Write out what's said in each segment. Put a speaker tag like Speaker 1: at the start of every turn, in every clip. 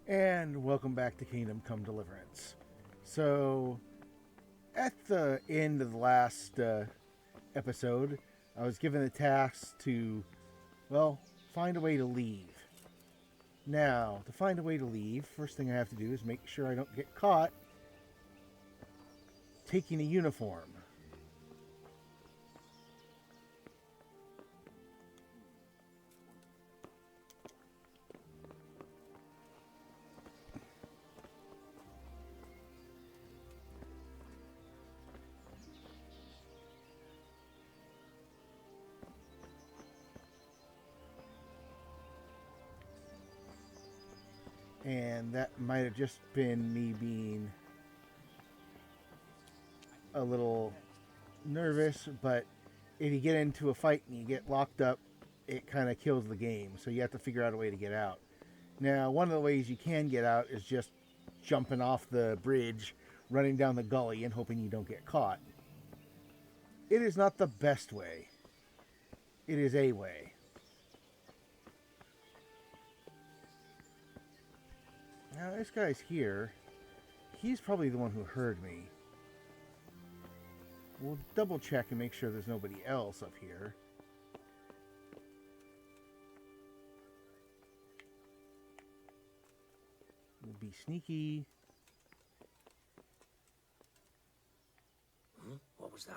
Speaker 1: And welcome back to Kingdom Come Deliverance. So, at the end of the last episode, I was given the task to, well, find a way to leave. Now, to find a way to leave, first thing I have to do is make sure I don't get caught taking a uniform. And that might have just been me being a little nervous, but if you get into a fight and you get locked up, it kind of kills the game. So you have to figure out a way to get out. Now, one of the ways you can get out is just jumping off the bridge, running down the gully, and hoping you don't get caught. It is not the best way. It is a way. Now, this guy's here. He's probably the one who heard me. We'll double check and make sure there's nobody else up here. We'll be sneaky.
Speaker 2: What was that?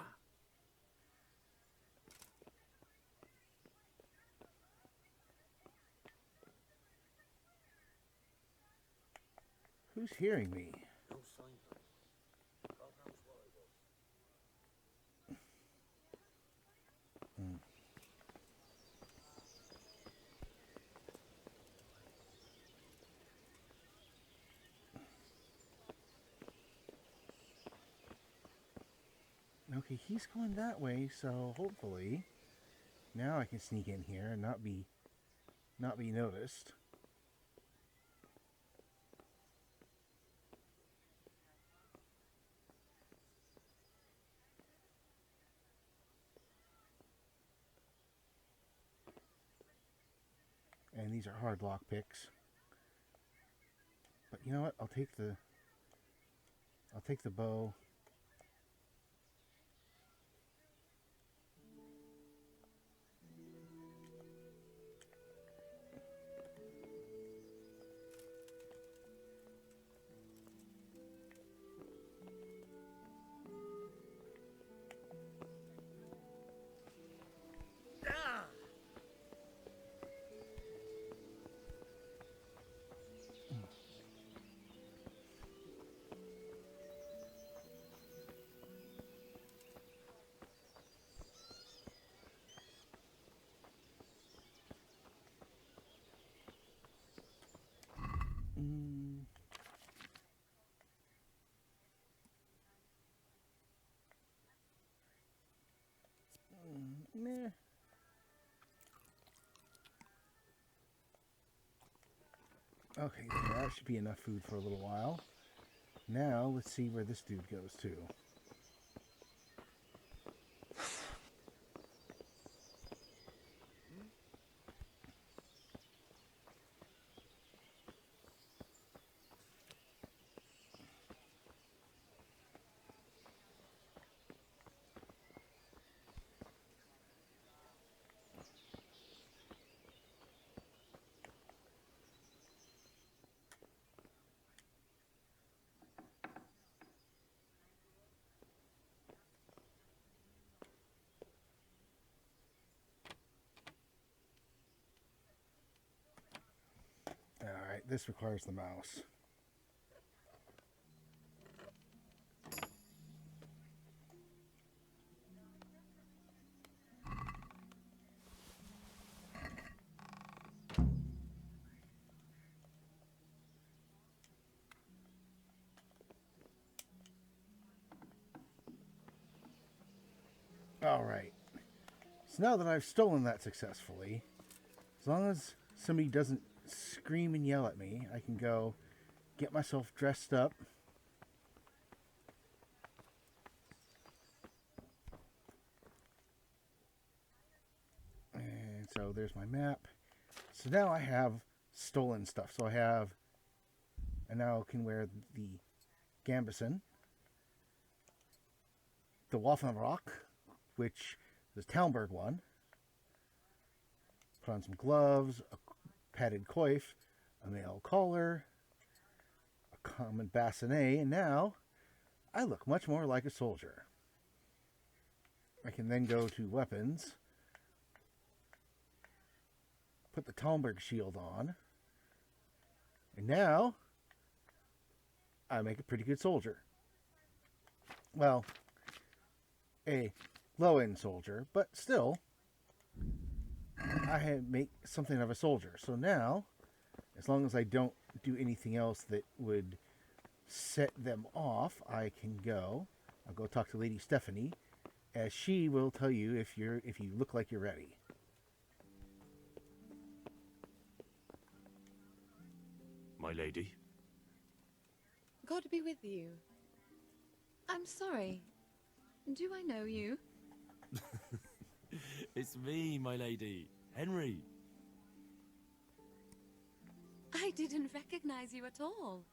Speaker 1: Who's hearing me?
Speaker 2: No signpost. God knows what it was.
Speaker 1: Okay, he's going that way, so hopefully now I can sneak in here and not be noticed. And these are hard lock picks. But you know what? I'll take the bow. Meh. Okay, that should be enough food for a little while. Now, let's see where this dude goes to. Alright, this requires the mouse. Alright. So now that I've stolen that successfully, as long as somebody doesn't scream and yell at me, I can go get myself dressed up. And so there's my map. So now I have stolen stuff. So I have I now can wear the gambeson, the Waffenrock, which is the Talmberg one. Put on some gloves, a padded coif, a male collar, a common bassinet, and now I look much more like a soldier. I can then go to weapons, put the Talmberg shield on, and now I make a pretty good soldier. Well, a low-end soldier, but still, I make something of a soldier. So now, as long as I don't do anything else that would set them off, I can go. I'll go talk to Lady Stephanie, as she will tell you if you look like you're ready.
Speaker 3: My lady.
Speaker 4: God be with you. I'm sorry. Do I know you?
Speaker 3: It's me, my lady. Henry.
Speaker 4: I didn't recognize you at all.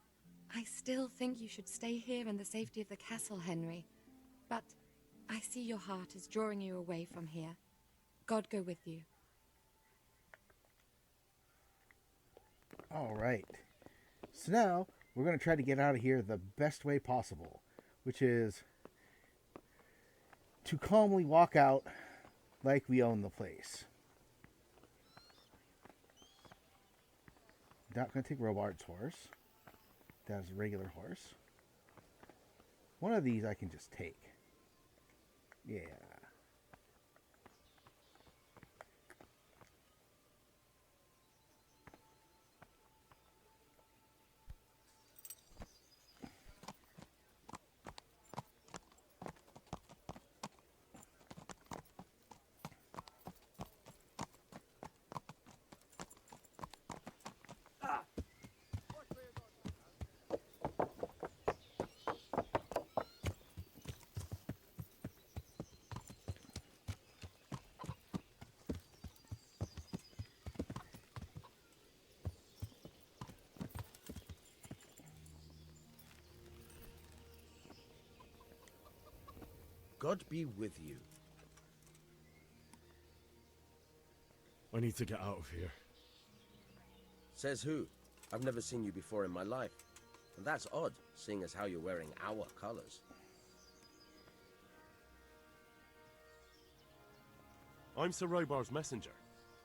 Speaker 4: I still think you should stay here in the safety of the castle, Henry. But I see your heart is drawing you away from here. God go with you.
Speaker 1: All right. So now we're going to try to get out of here the best way possible, which is to calmly walk out like we own the place. Not going to take Robart's horse. That is a regular horse. One of these I can just take. Yeah.
Speaker 5: God be with you.
Speaker 3: I need to get out of here.
Speaker 5: Says who? I've never seen you before in my life. And that's odd, seeing as how you're wearing our colors.
Speaker 3: I'm Sir Robar's messenger.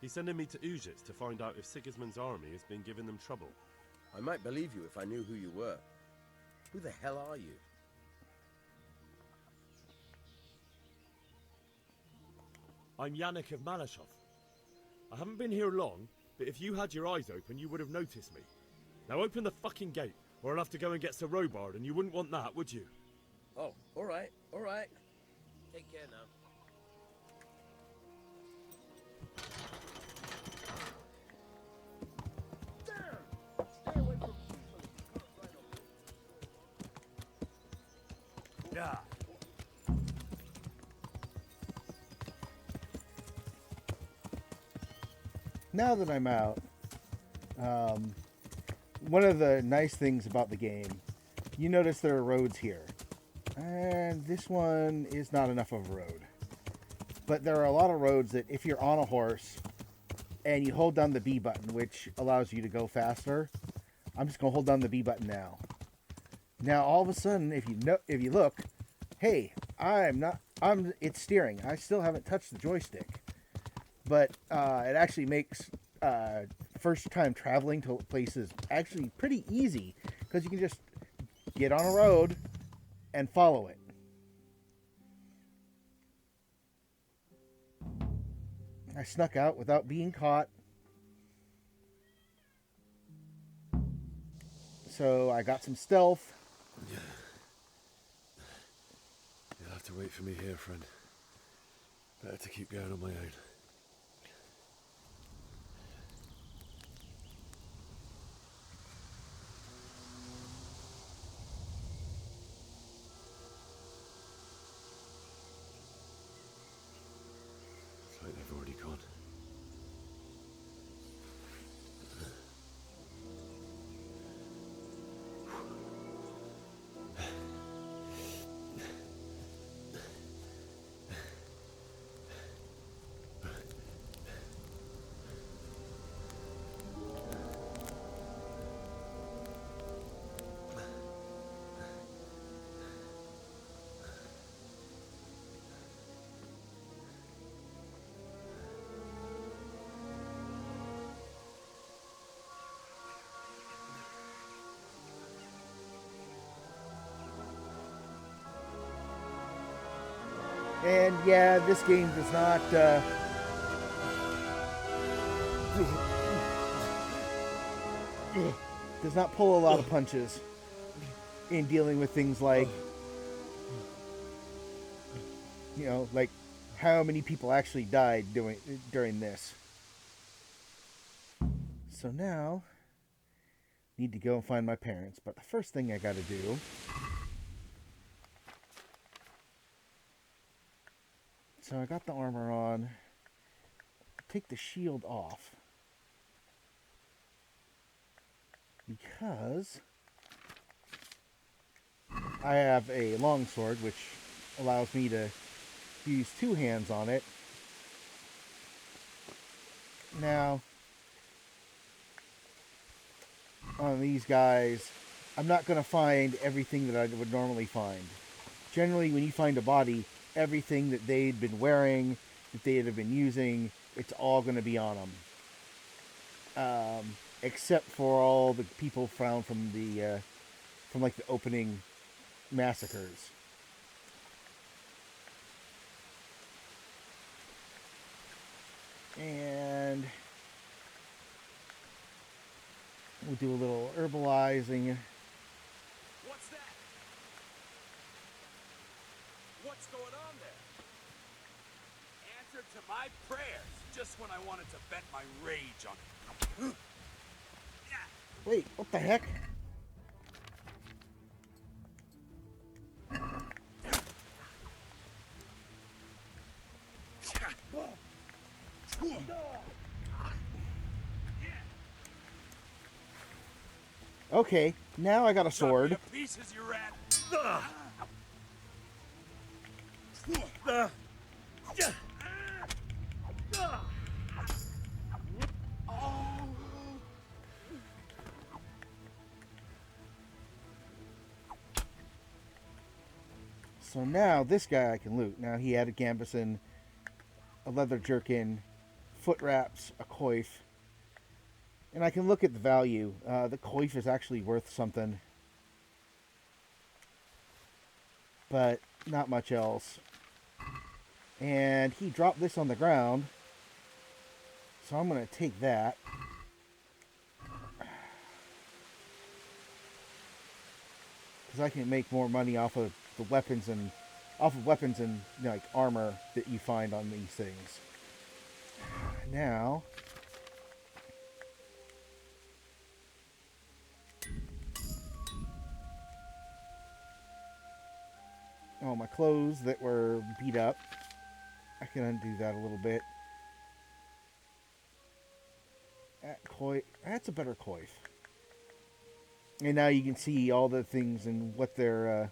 Speaker 3: He's sending me to Ujits to find out if Sigismund's army has been giving them trouble.
Speaker 5: I might believe you if I knew who you were. Who the hell are you?
Speaker 3: I'm Yannick of Malashov. I haven't been here long, but if you had your eyes open, you would have noticed me. Now open the fucking gate, or I'll have to go and get Sir Robard, and you wouldn't want that, would you?
Speaker 5: Oh, all right. Take care now.
Speaker 3: Yeah.
Speaker 1: Now that I'm out, one of the nice things about the game, you notice there are roads here. And this one is not enough of a road. But there are a lot of roads that if you're on a horse and you hold down the B button, which allows you to go faster, I'm just going to hold down the B button now. Now all of a sudden, if you look, hey, it's steering. I still haven't touched the joystick. But it actually makes first time traveling to places actually pretty easy, because you can just get on a road and follow it. I snuck out without being caught. So I got some stealth.
Speaker 3: You'll have to wait for me here, friend. Better to keep going on my own. It's like they've already gone.
Speaker 1: And yeah, this game does not pull a lot of punches in dealing with things like, you know, like how many people actually died during this. So now, need to go and find my parents. But the first thing I got to do, so I got the armor on. Take the shield off because I have a longsword, which allows me to use two hands on it. Now, on these guys, I'm not going to find everything that I would normally find. Generally, when you find a body, everything that they'd been wearing, that they'd have been using, it's all going to be on them. Except for all the people found from the opening massacres. And we'll do a little herbalizing.
Speaker 3: What's that? What's going on there?
Speaker 2: Answer to my prayers, just when I wanted to vent my rage on.
Speaker 1: Wait, what the heck? Okay, now I got a sword.
Speaker 2: Drop me to pieces, you rat.
Speaker 1: So now this guy I can loot. Now he had a gambeson, a leather jerkin, foot wraps, a coif. And I can look at the value. The coif is actually worth something. But not much else. And he dropped this on the ground. So I'm going to take that. Because I can make more money off of the weapons and like armor that you find on these things. Now, oh, my clothes that were beat up, I can undo that a little bit. That coif, that's a better coif. And now you can see all the things and what their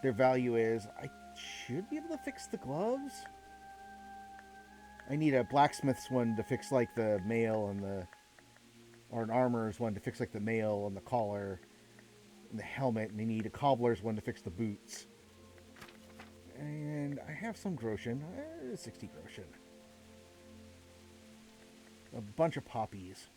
Speaker 1: value is. I should be able to fix the gloves. I need a blacksmith's one to fix like the mail and or an armorer's one to fix like the mail and the collar and the helmet, and I need a cobbler's one to fix the boots. And I have some groschen, 60 groschen. A bunch of poppies.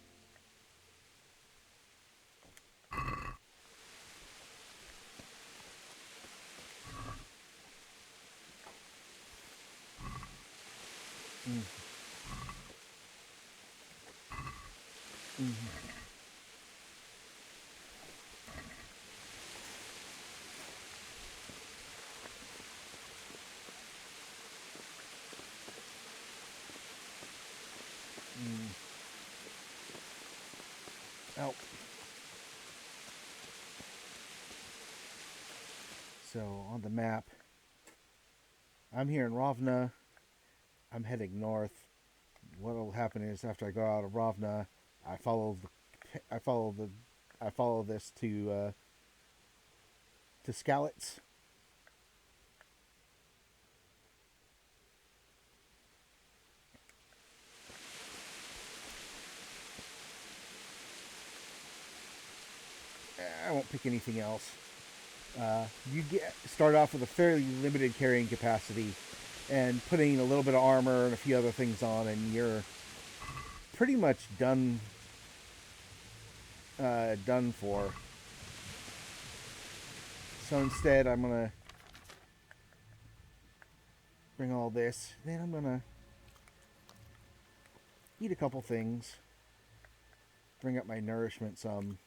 Speaker 1: Oh. So on the map, I'm here in Ravna. I'm heading north. What will happen is after I go out of Ravna, I follow this to Skalitz. I won't pick anything else. You start off with a fairly limited carrying capacity, and putting a little bit of armor and a few other things on, and you're pretty much done for. So instead, I'm gonna bring all this. Then I'm gonna eat a couple things. Bring up my nourishment some.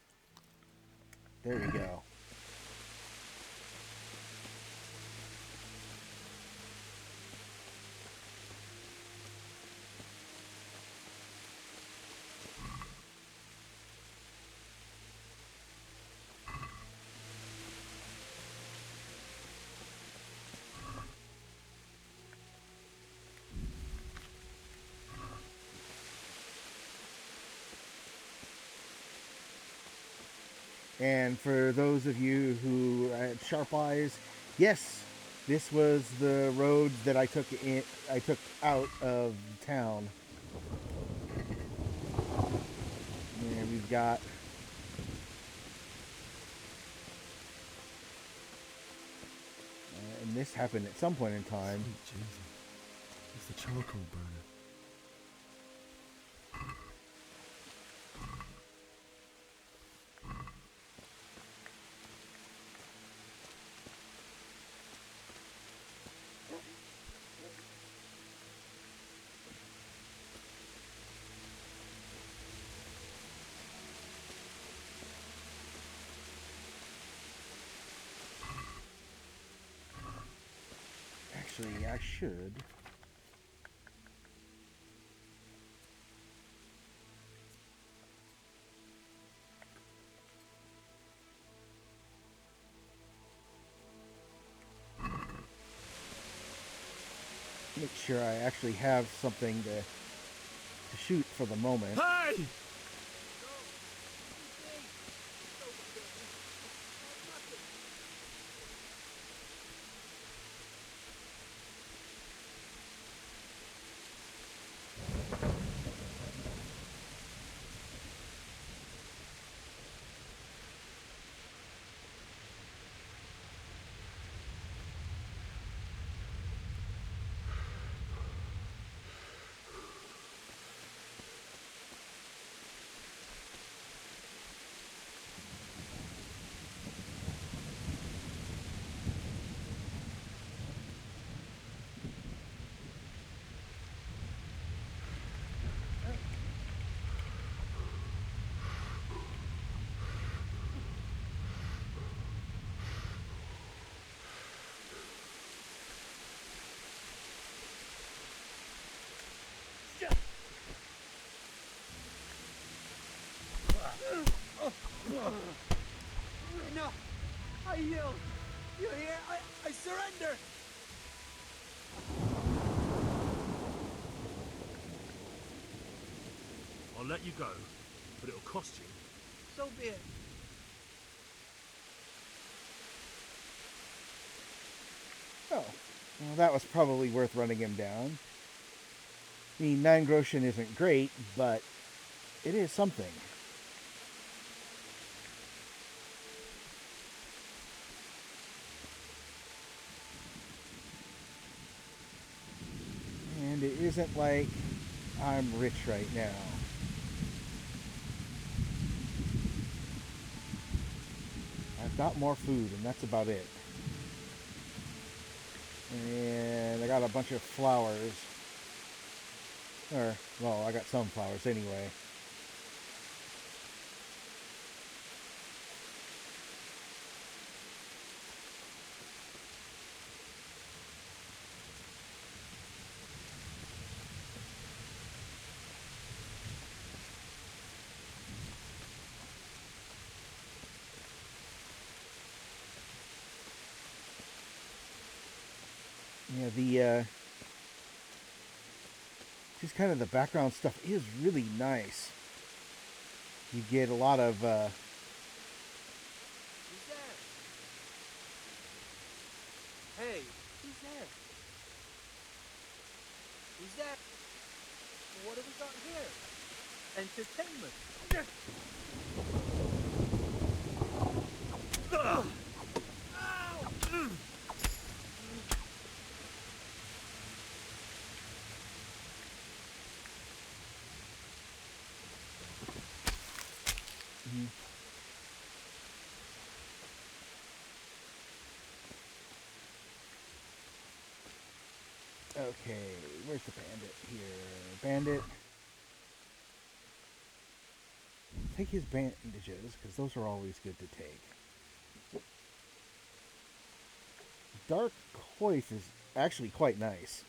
Speaker 1: There we go. And for those of you who had sharp eyes, yes, this was the road that I took out of town. And we've got and this happened at some point in time.
Speaker 3: Sweet Jesus. It's the charcoal burner.
Speaker 1: Actually, I should. Make sure I actually have something to shoot for the moment.
Speaker 3: Hey!
Speaker 2: Enough! I yield! You hear? I surrender!
Speaker 3: I'll let you go, but it'll cost you.
Speaker 2: So be it.
Speaker 1: Oh, well, that was probably worth running him down. I mean, 9 groschen isn't great, but it is something. And it isn't like I'm rich right now. I've got more food, and that's about it. And I got a bunch of flowers. Or, well, I got some flowers anyway. Yeah, just kind of the background stuff is really nice. You get a lot of,
Speaker 2: Who's there? Hey, who's there? Who's there? What have we got here? Entertainment. Ow!
Speaker 1: Okay, where's the bandit here? Bandit. Take his bandages, because those are always good to take. Dark Hoist is actually quite nice.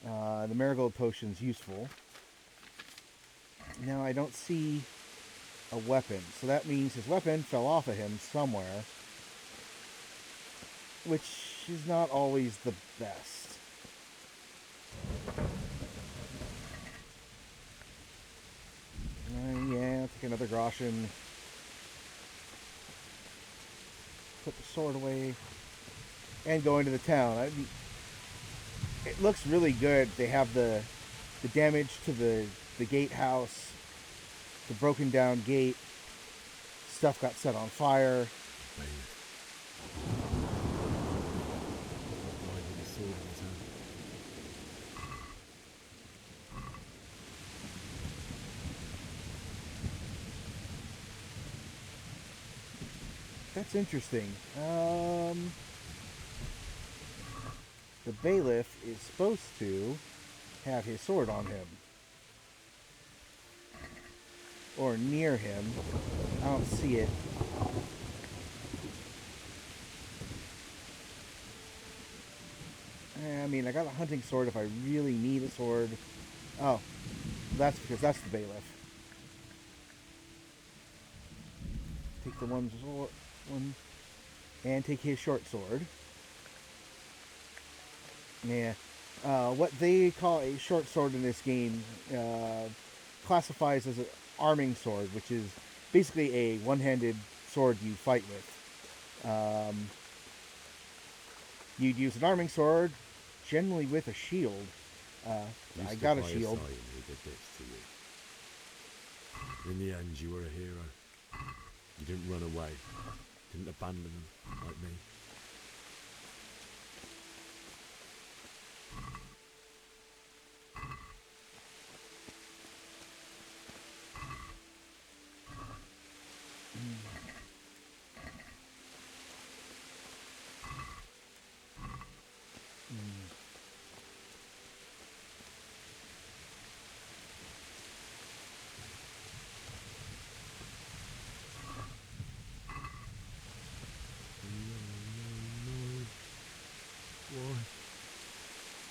Speaker 1: The Marigold Potion's useful. Now I don't see a weapon, so that means his weapon fell off of him somewhere, which is not always the best. Yeah, I'll take another Groschen. Put the sword away. And go into the town. It looks really good. They have the damage to the gatehouse, the broken down gate. Stuff got set on fire. That's interesting. The bailiff is supposed to have his sword on him. Or near him. I don't see it. I mean, I got a hunting sword if I really need a sword. Oh, that's because that's the bailiff. Take the one and take his short sword. Yeah. What they call a short sword in this game classifies as an arming sword, which is basically a one-handed sword you fight with. You'd use an arming sword, generally with a shield. I got a shield.
Speaker 3: Who did this to you. In the end, you were a hero. You didn't run away. Didn't abandon them like me.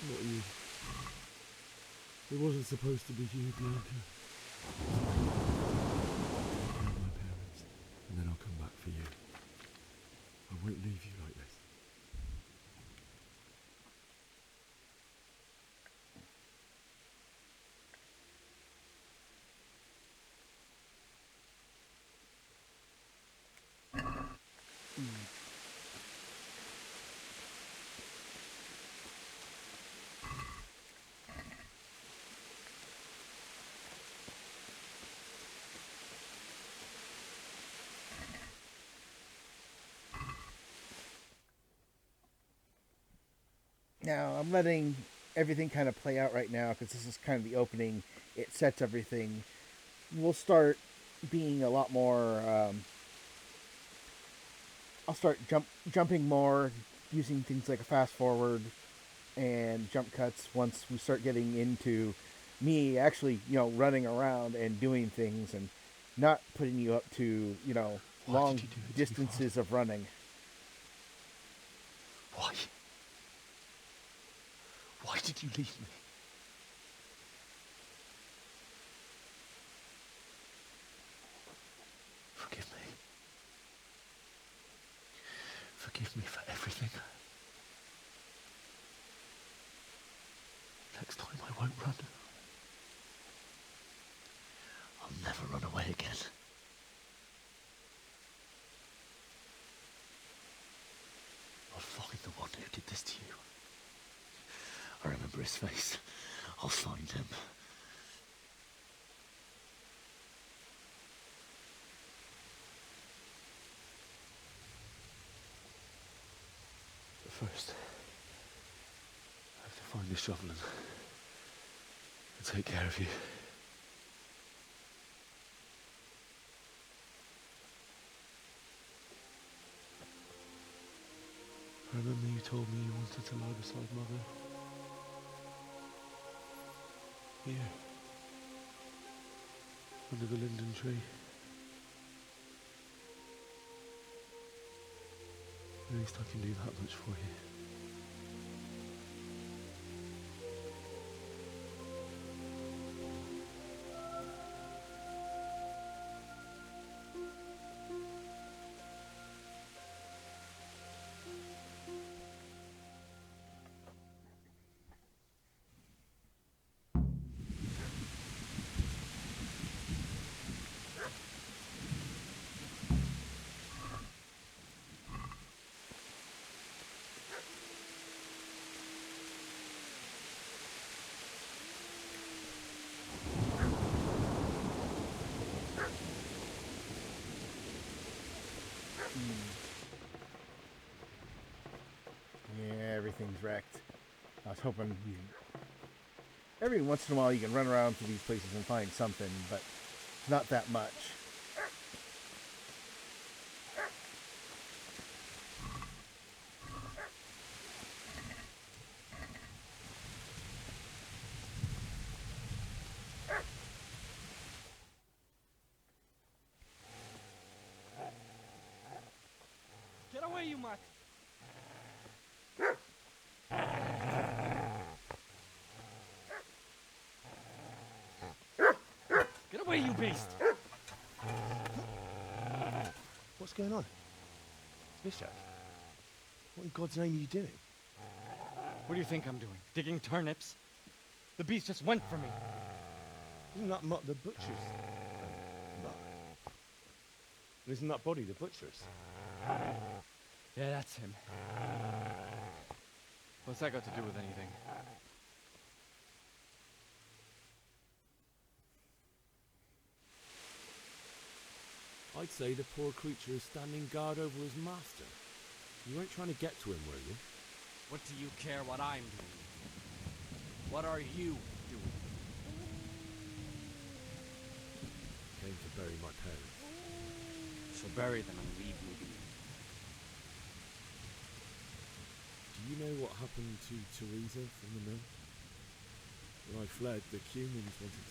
Speaker 3: Not you. It wasn't supposed to be you, Bianca. Take care of my parents, and then I'll come back for you. I won't leave you like this.
Speaker 1: Now, I'm letting everything kind of play out right now because this is kind of the opening. It sets everything. We'll start being a lot more... I'll start jumping more, using things like a fast forward and jump cuts once we start getting into me actually, running around and doing things and not putting you up to, long distances of running.
Speaker 2: Why? Why did you leave me? Forgive me. Forgive me for everything. Next time I won't run. I'll never run away again. I'll find the one who did this to you. I remember his face. I'll find him. But first, I have to find the shovel and take care of you. I remember you told me you wanted to lie beside Mother. Here. Under the linden tree. At least I can do that much for you.
Speaker 1: Yeah, everything's wrecked. I was hoping you... Every once in a while you can run around to these places and find something, but not that much.
Speaker 6: Get away, you mutt! Get away, you beast!
Speaker 2: What's going on? Bishop? What in God's name are you doing?
Speaker 6: What do you think I'm doing? Digging turnips? The beast just went for me.
Speaker 2: Isn't that Mutt the butcher's? Mutt. Isn't that body the butcher's?
Speaker 6: Yeah, that's him. What's that got to do with anything?
Speaker 3: I'd say the poor creature is standing guard over his master. You weren't trying to get to him, were you?
Speaker 6: What do you care what I'm doing? What are you doing?
Speaker 3: Came to bury my parents.
Speaker 6: So bury them and leave me be.
Speaker 3: Do you know what happened to Teresa from the mill? When I fled, the Cumans wanted...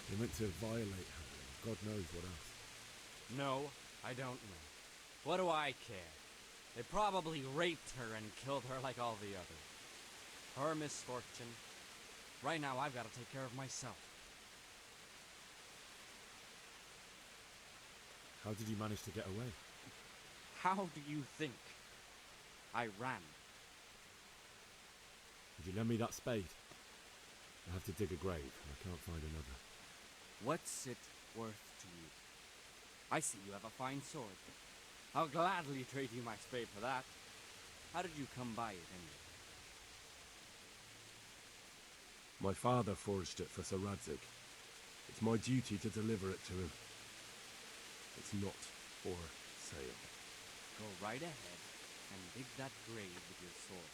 Speaker 3: They meant to violate her. God knows what else.
Speaker 6: No, I don't know. What do I care? They probably raped her and killed her like all the others. Her misfortune. Right now, I've got to take care of myself.
Speaker 3: How did you manage to get away?
Speaker 6: How do you think? I ran.
Speaker 3: Would you lend me that spade? I have to dig a grave, and I can't find another.
Speaker 6: What's it worth to you? I see you have a fine sword. I'll gladly trade you my spade for that. How did you come by it anyway?
Speaker 3: My father forged it for Sir Radzig. It's my duty to deliver it to him. It's not for sale.
Speaker 6: Go right ahead and dig that grave with your sword.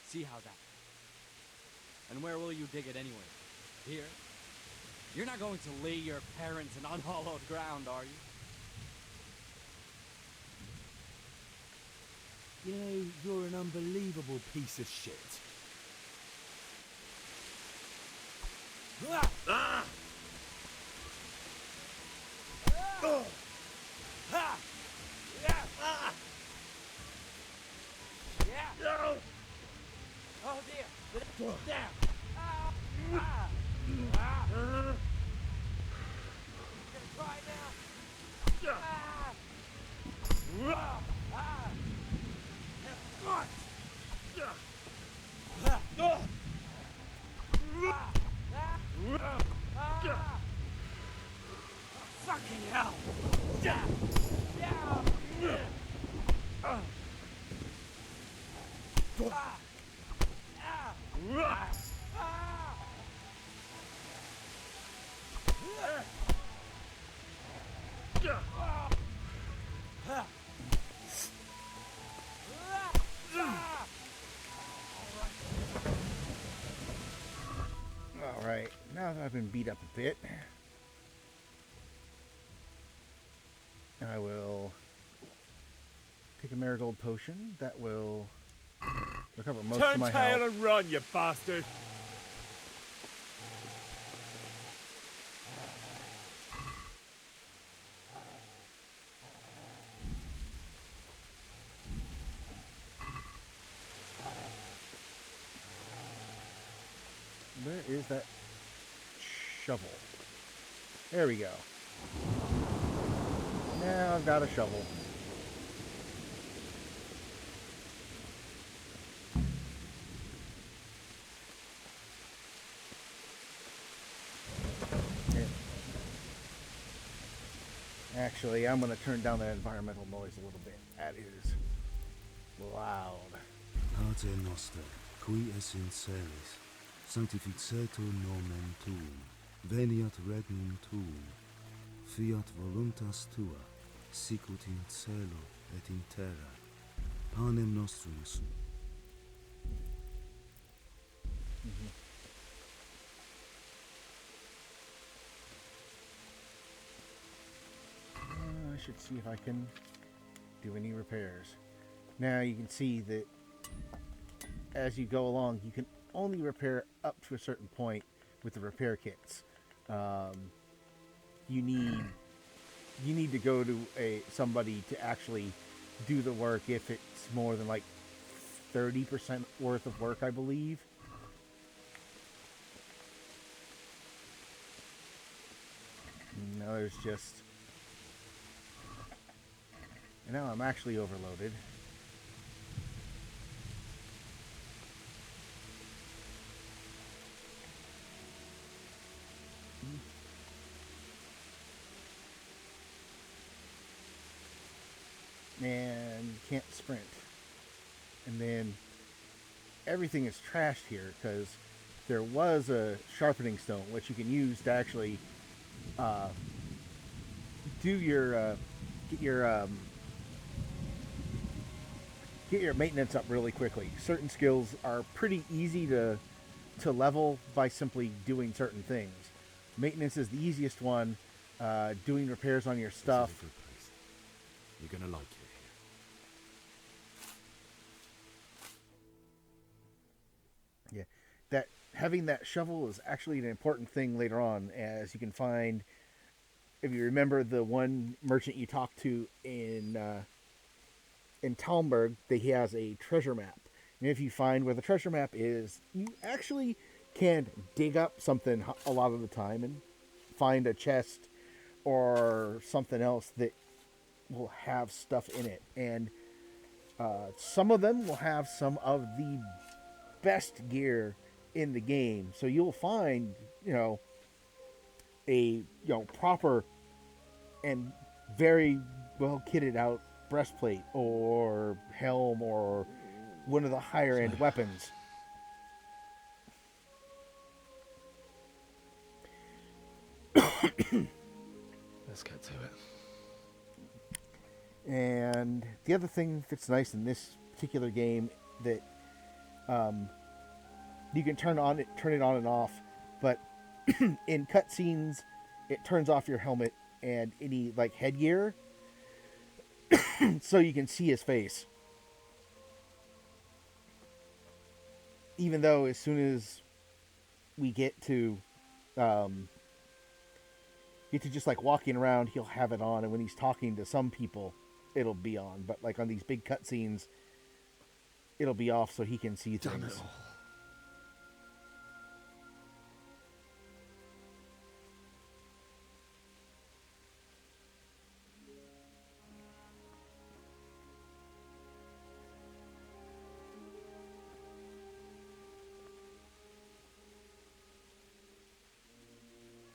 Speaker 6: See how that... And where will you dig it anyway? Here? You're not going to lay your parents in unhallowed ground, are you?
Speaker 3: You know, you're an unbelievable piece of shit.
Speaker 6: Oh dear! Down! Gonna try now? Fucking hell!
Speaker 1: Alright, now that I've been beat up a bit, I will take a marigold potion that will recover most of
Speaker 3: Turn
Speaker 1: my
Speaker 3: tail
Speaker 1: health.
Speaker 3: and run, you bastard!
Speaker 1: where is that shovel? There we go. Now I've got a shovel. Actually, I'm going to turn down that environmental noise a little bit. That is loud.
Speaker 7: Pater noster, qui es in celis, sanctificetur nomen tuum, veniat regnum tuum, fiat voluntas tua, sicut in cielo et in terra. Panem nostrum.
Speaker 1: I should see if I can do any repairs. Now you can see that as you go along, you can only repair up to a certain point with the repair kits. You need to go to somebody to actually do the work if it's more than like 30% worth of work, I believe. Now there's just... And now I'm actually overloaded. And you can't sprint. And then everything is trashed here because there was a sharpening stone which you can use to actually do your get your maintenance up really quickly. Certain skills are pretty easy to level by simply doing certain things. Maintenance is the easiest one. Doing repairs on your stuff.
Speaker 3: This is a good place. You're gonna like it here.
Speaker 1: Yeah, that having that shovel is actually an important thing later on, as you can find. If you remember the one merchant you talked to in Talmberg, that he has a treasure map. And if you find where the treasure map is, you actually can dig up something a lot of the time and find a chest or something else that will have stuff in it. And some of them will have some of the best gear in the game. So you'll find, a proper and very well kitted out breastplate or helm or one of the higher end weapons.
Speaker 2: Let's get to it.
Speaker 1: And the other thing that's nice in this particular game that you can turn it on and off, but in cutscenes it turns off your helmet and any like headgear so you can see his face. Even though as soon as we get to just like walking around, he'll have it on, and when he's talking to some people, it'll be on. But like on these big cutscenes, it'll be off so he can see
Speaker 2: Damn
Speaker 1: things.
Speaker 2: it all.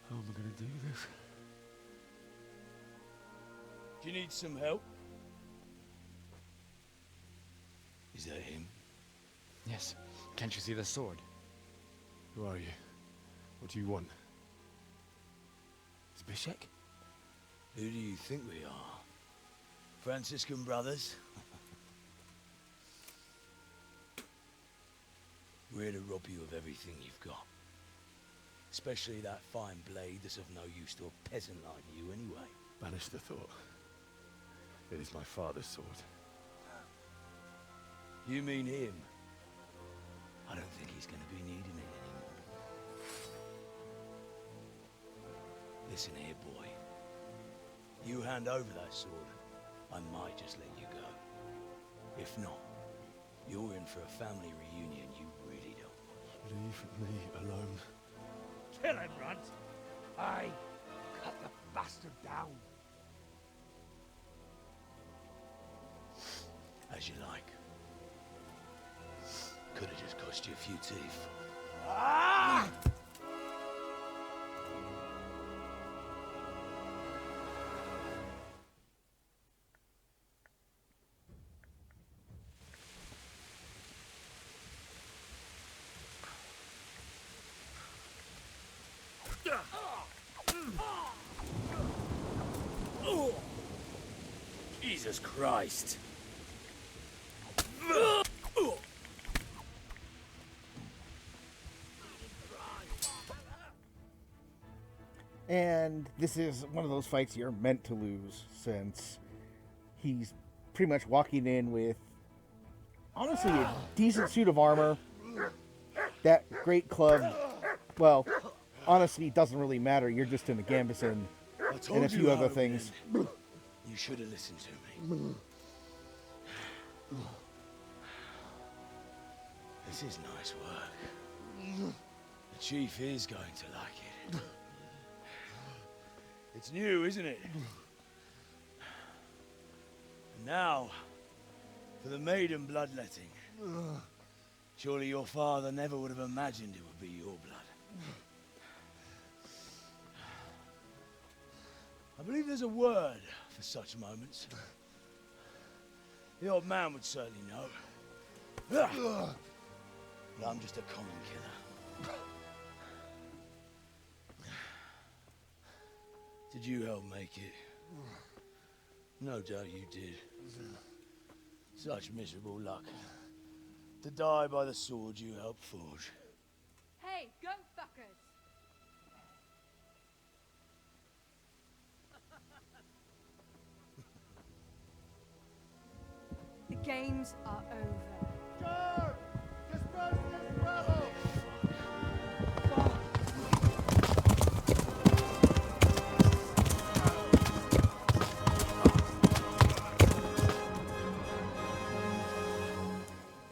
Speaker 2: How am I going to do this?
Speaker 8: Do you need some help? Is that him?
Speaker 6: Yes. Can't you see the sword?
Speaker 3: Who are you? What do you want?
Speaker 2: Zbyszek?
Speaker 8: Who do you think we are? Franciscan brothers? We're here to rob you of everything you've got. Especially that fine blade that's of no use to a peasant like you anyway.
Speaker 3: Banish the thought. It is my father's sword.
Speaker 8: You mean him? I don't think he's going to be needing it anymore. Listen here, boy. You hand over that sword, I might just let you go. If not, you're in for a family reunion you really don't want.
Speaker 2: But are you leaving me alone.
Speaker 8: Kill him, Runt! Aye, cut the bastard down. As you like. Could have just cost you a few teeth. Ah! Jesus Christ.
Speaker 1: And this is one of those fights you're meant to lose, since he's pretty much walking in with, honestly, a decent suit of armor. That great club, well, honestly, it doesn't really matter. You're just in the gambeson and a few other things.
Speaker 8: You should have listened to me. This is nice work. The chief is going to like it. It's new, isn't it? And now, for the maiden bloodletting. Surely your father never would have imagined it would be your blood. I believe there's a word for such moments. The old man would certainly know. But I'm just a common killer. Did you help make it? No doubt you did. Such miserable luck. To die by the sword you helped forge.
Speaker 9: Hey, go fuckers! The games are over.
Speaker 1: George! Disperse this rebel!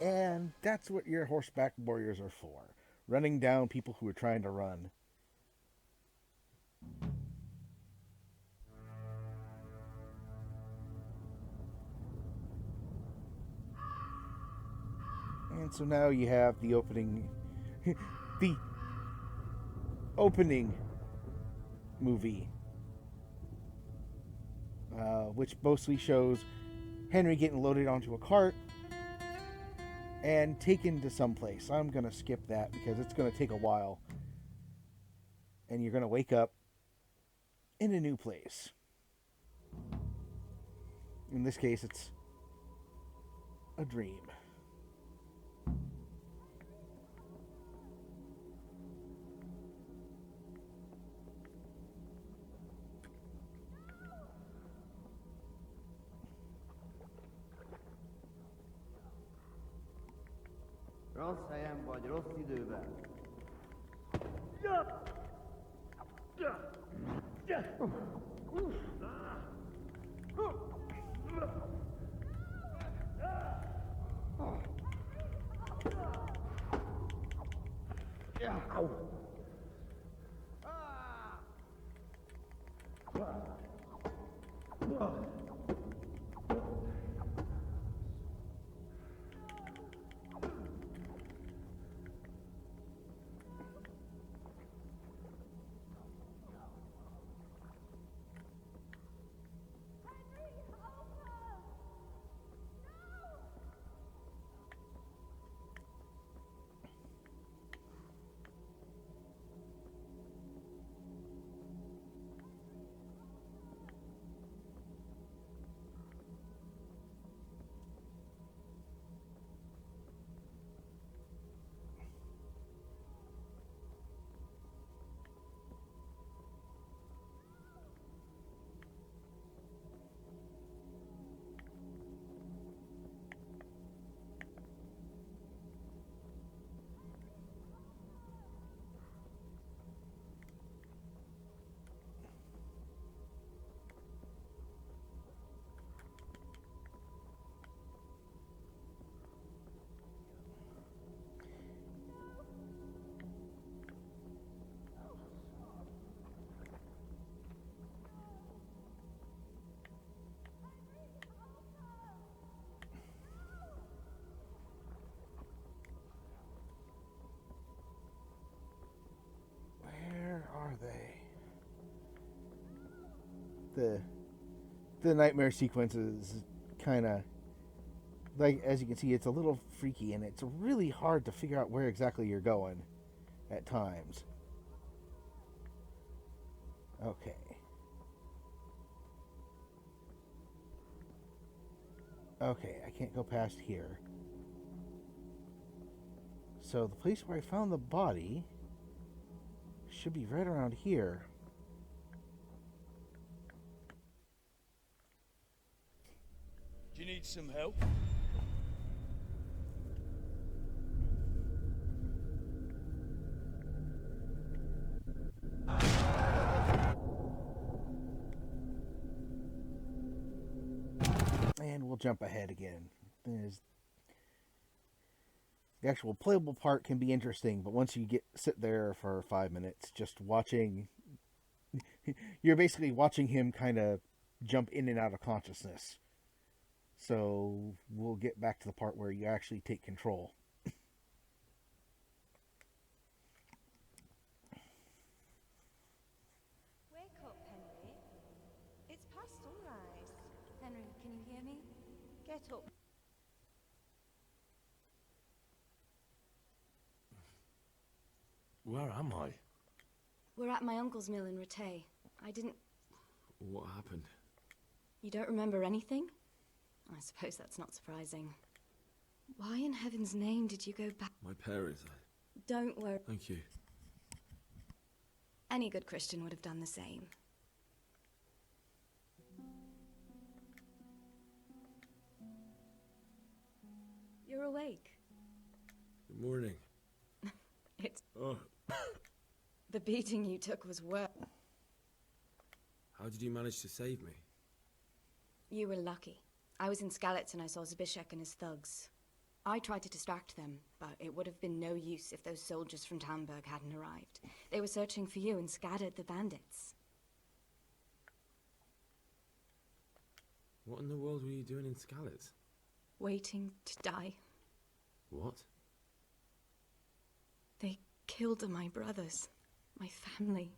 Speaker 1: And that's what your horseback warriors are for. Running down people who are trying to run. And so now you have the opening... the opening movie. Which mostly shows Henry getting loaded onto a cart and taken to someplace. I'm going to skip that because it's going to take a while. And you're going to wake up in a new place. In this case, it's a dream.
Speaker 10: Rossz helyen vagy rossz időben.
Speaker 1: the nightmare sequence is kind of like, as you can see, it's a little freaky, and it's really hard to figure out where exactly you're going at times. Okay. Okay, I can't go past here. So the place where I found the body should be right around here.
Speaker 8: Do you need some help?
Speaker 1: And we'll jump ahead again. The actual playable part can be interesting, but once you sit there for 5 minutes just watching, you're basically watching him kind of jump in and out of consciousness. So we'll get back to the part where you actually take control.
Speaker 11: Wake up, Henry. It's past sunrise.
Speaker 4: Henry, can you hear me?
Speaker 11: Get up.
Speaker 3: Where am I?
Speaker 4: We're at my uncle's mill in Rattay. I didn't...
Speaker 3: What happened?
Speaker 4: You don't remember anything? I suppose that's not surprising. Why in heaven's name did you go back?
Speaker 3: My parents.
Speaker 4: Don't worry.
Speaker 3: Thank you.
Speaker 4: Any good Christian would have done the same. You're awake.
Speaker 3: Good morning.
Speaker 4: It's...
Speaker 3: Oh,
Speaker 4: The beating you took was worse.
Speaker 3: how did you manage to save me?
Speaker 4: You were lucky. I was in Skalitz and I saw Zbyszek and his thugs. I tried to distract them, but it would have been no use if those soldiers from Tamburg hadn't arrived. They were searching for you and scattered the bandits.
Speaker 3: What in the world were you doing in Skalitz?
Speaker 4: Waiting to die.
Speaker 3: What?
Speaker 4: They killed my brothers, my family,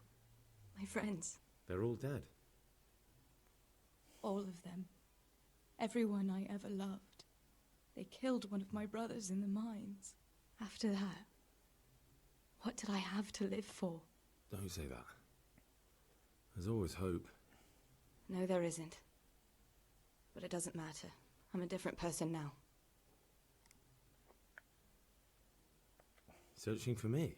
Speaker 4: my friends.
Speaker 3: They're all dead.
Speaker 12: All of them. Everyone I ever loved. They killed one of my brothers in the mines. After that, what did I have to live for?
Speaker 3: Don't say that. There's always hope.
Speaker 4: No, there isn't. But it doesn't matter. I'm a different person now.
Speaker 3: Searching for me?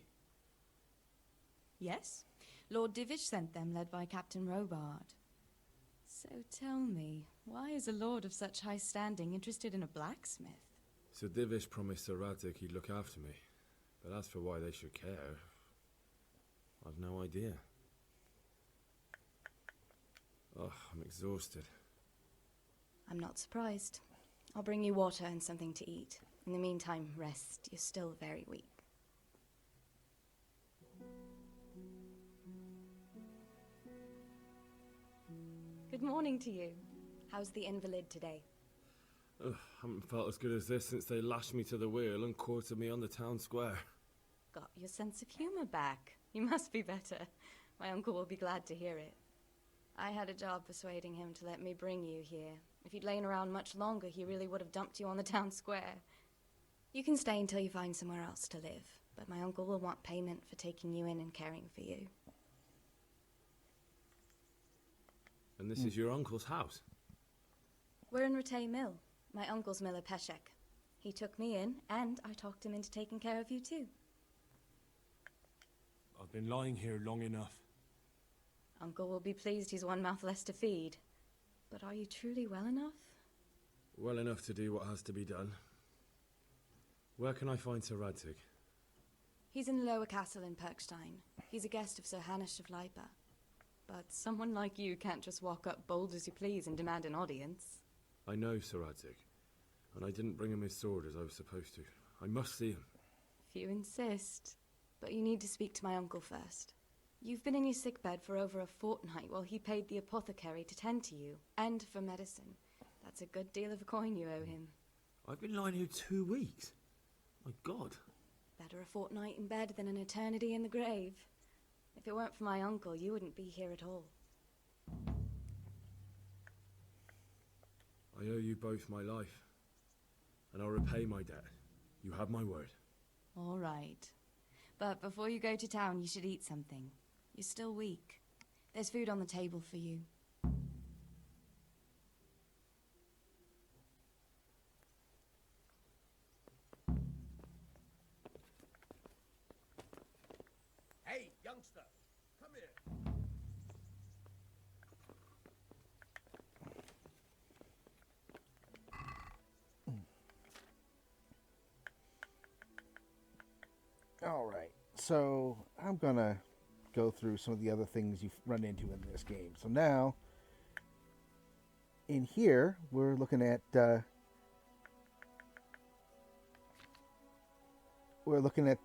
Speaker 12: Yes, Lord Divish sent them, led by Captain Robard. So tell me, why is a lord of such high standing interested in a blacksmith?
Speaker 3: Sir Divish promised Sir Radzik he'd look after me. But as for why they should care, I've no idea. Oh, I'm exhausted.
Speaker 4: I'm not surprised. I'll bring you water and something to eat. In the meantime, rest. You're still very weak. Good morning to you. How's the invalid today?
Speaker 3: Ugh, haven't felt as good as this since they lashed me to the wheel and quartered me on the town square.
Speaker 4: Got your sense of humor back. You must be better. My uncle will be glad to hear it. I had a job persuading him to let me bring you here. If you'd lain around much longer, he really would have dumped you on the town square. You can stay until you find somewhere else to live, but my uncle will want payment for taking you in and caring for you.
Speaker 3: And this is your uncle's house?
Speaker 4: We're in Rattay Mill, my uncle's mill at Peshek. He took me in, and I talked him into taking care of you too.
Speaker 3: I've been lying here long enough.
Speaker 4: Uncle will be pleased he's one mouth less to feed. But are you truly well enough?
Speaker 3: Well enough to do what has to be done. Where can I find Sir Radzik?
Speaker 4: He's in the lower castle in Perkstein. He's a guest of Sir Hanush of Leipa. But someone like you can't just walk up bold as you please and demand an audience.
Speaker 3: I know Sir Radzik, and I didn't bring him his sword as I was supposed to. I must see him.
Speaker 4: If you insist. But you need to speak to my uncle first. You've been in your sickbed for over a fortnight while he paid the apothecary to tend to you, and for medicine. That's a good deal of coin you owe him.
Speaker 3: I've been lying here 2 weeks. My God.
Speaker 4: Better a fortnight in bed than an eternity in the grave. If it weren't for my uncle, you wouldn't be here at all.
Speaker 3: I owe you both my life, and I'll repay my debt. You have my word.
Speaker 13: All right. But before you go to town, you should eat something. You're still weak. There's food on the table for you.
Speaker 5: Hey, youngster, come here.
Speaker 1: All right, so I'm gonna go through some of the other things you've run into in this game. So now, in here, we're looking at the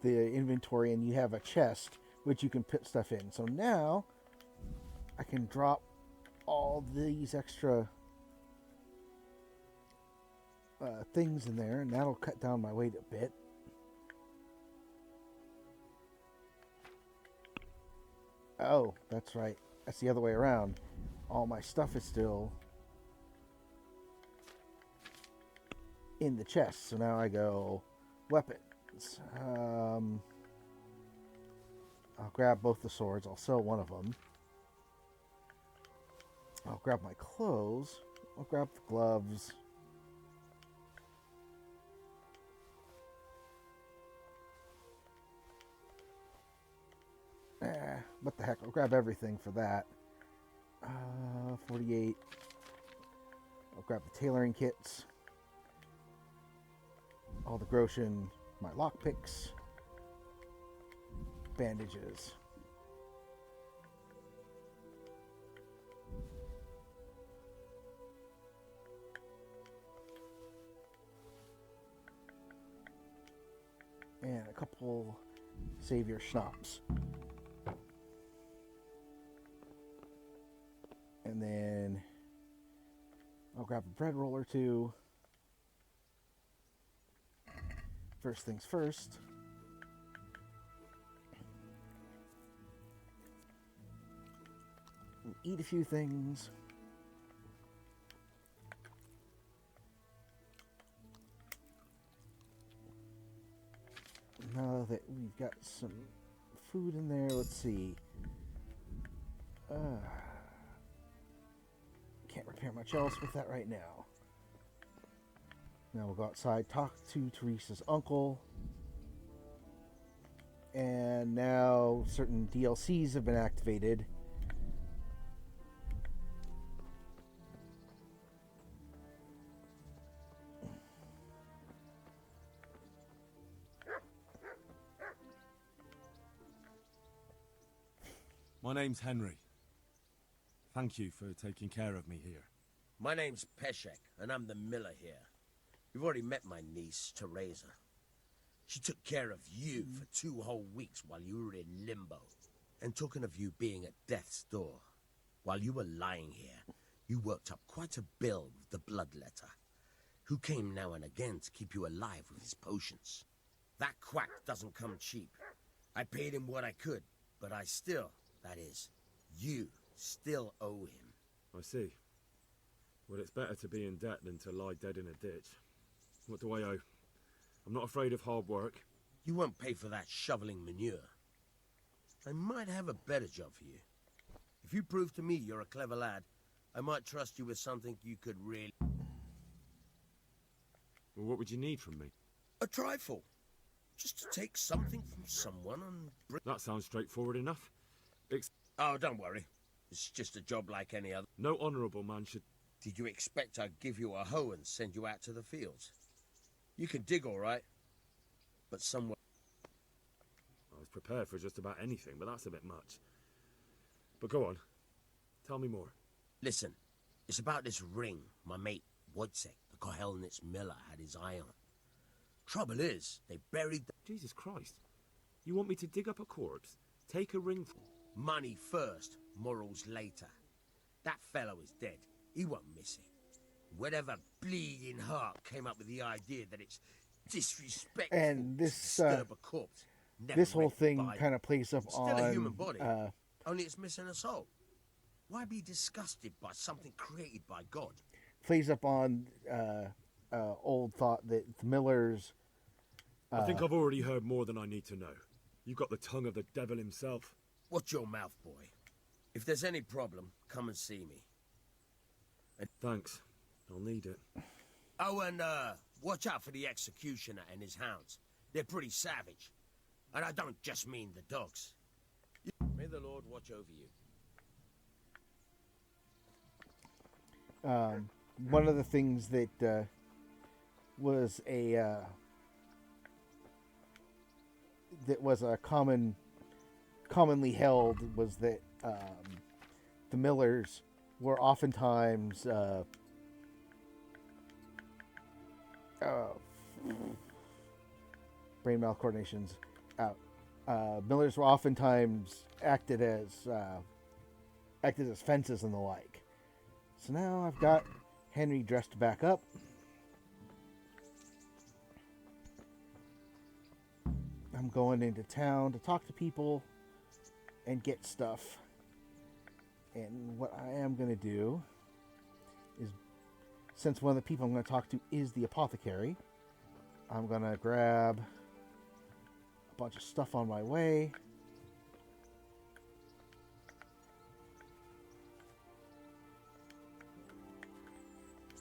Speaker 1: inventory, and you have a chest which you can put stuff in. So now, I can drop all these extra things in there, and that'll cut down my weight a bit. Oh, that's right. That's the other way around. All my stuff is still in the chest. So now I go weapons. I'll grab both the swords. I'll sell one of them. I'll grab my clothes. I'll grab the gloves. What the heck? I'll grab everything for that. 48. I'll grab the tailoring kits. All the Groshen, my lockpicks. Bandages. And a couple Savior schnapps. And then I'll grab a bread roll or two. First things first. Eat a few things. Now that we've got some food in there, let's see. Can't repair much else with that right now. Now we'll go outside, talk to Teresa's uncle. And now certain DLCs have been activated.
Speaker 3: My name's Henry. Thank you for taking care of me here.
Speaker 5: My name's Peshek, and I'm the miller here. You've already met my niece, Teresa. She took care of you for 2 whole weeks while you were in limbo. And talking of you being at death's door, while you were lying here, you worked up quite a bill with the bloodletter, who came now and again to keep you alive with his potions. That quack doesn't come cheap. I paid him what I could, but I still, that is, you still owe him.
Speaker 3: I see. Well, it's better to be in debt than to lie dead in a ditch. What do I owe? I'm not afraid of hard work.
Speaker 5: You won't pay for that shoveling manure. I might have a better job for you. If you prove to me you're a clever lad, I might trust you with something you could really...
Speaker 3: Well, what would you need from me?
Speaker 5: A trifle. Just to take something from someone and bring...
Speaker 3: That sounds straightforward enough.
Speaker 5: Oh, don't worry. It's just a job like any other.
Speaker 3: No honourable man should...
Speaker 5: Did you expect I'd give you a hoe and send you out to the fields? You can dig all right, but somewhere...
Speaker 3: I was prepared for just about anything, but that's a bit much. But go on. Tell me more.
Speaker 5: Listen, it's about this ring my mate Wojciech, the Kohelnitz miller, had his eye on. Trouble is, they buried the...
Speaker 3: Jesus Christ. You want me to dig up a corpse? Take a ring...
Speaker 5: Money first, morals later. That fellow is dead. He won't miss it. Whatever bleeding heart came up with the idea that it's disrespectful
Speaker 1: and this
Speaker 5: to disturb a corpse.
Speaker 1: This whole thing kind of plays up
Speaker 5: Still
Speaker 1: on
Speaker 5: a human body, only it's missing a soul. Why be disgusted by something created by God?
Speaker 1: plays up on old thought that the Millers.
Speaker 3: I think I've already heard more than I need to know. You've got the tongue of the devil himself.
Speaker 5: Watch your mouth, boy. If there's any problem, come and see me.
Speaker 3: Thanks. I'll need it.
Speaker 5: Oh, and watch out for the executioner and his hounds. They're pretty savage. And I don't just mean the dogs. May the Lord watch over you.
Speaker 1: One of the things that was a commonly held was that the Millers were oftentimes brain mouth coordination's out. Millers were oftentimes acted as fences and the like. So now I've got Henry dressed back up. I'm going into town to talk to people and get stuff. And what I am going to do is, since one of the people I'm going to talk to is the apothecary, I'm going to grab a bunch of stuff on my way.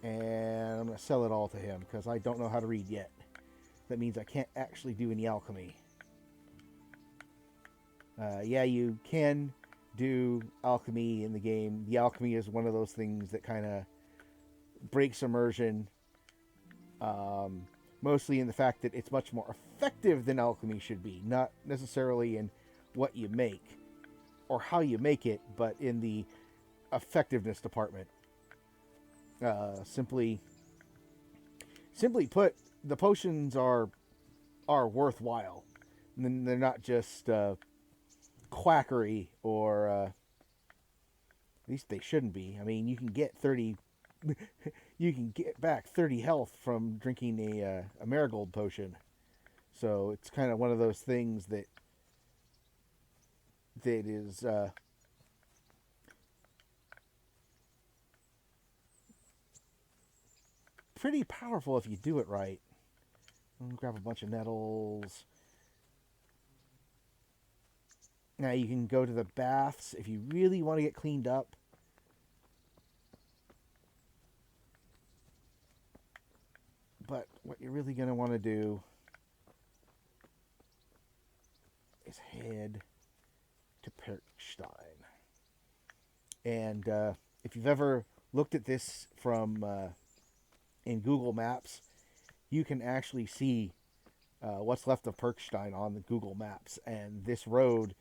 Speaker 1: And I'm going to sell it all to him because I don't know how to read yet. That means I can't actually do any alchemy. Yeah, you can do alchemy in the game. The alchemy is one of those things that kind of breaks immersion. Mostly in the fact that it's much more effective than alchemy should be. Not necessarily in what you make or how you make it, but in the effectiveness department. Simply put, the potions are worthwhile. And they're not just quackery, or at least they shouldn't be. I mean, you can get back 30 health from drinking a marigold potion. So it's kind of one of those things that is pretty powerful if you do it right. I'm gonna grab a bunch of nettles. Now you can go to the baths if you really want to get cleaned up. But what you're really going to want to do is head to Perkstein. And if you've ever looked at this from in Google Maps, you can actually see what's left of Perkstein on the Google Maps. And this road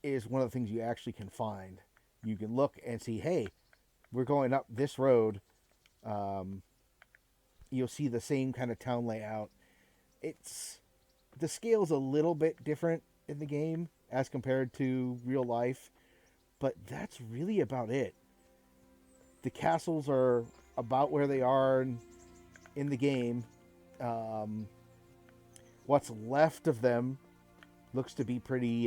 Speaker 1: is one of the things you actually can find. You can look and see, hey, we're going up this road. You'll see the same kind of town layout. The scale's a little bit different in the game as compared to real life, but that's really about it. The castles are about where they are in the game. What's left of them looks to be pretty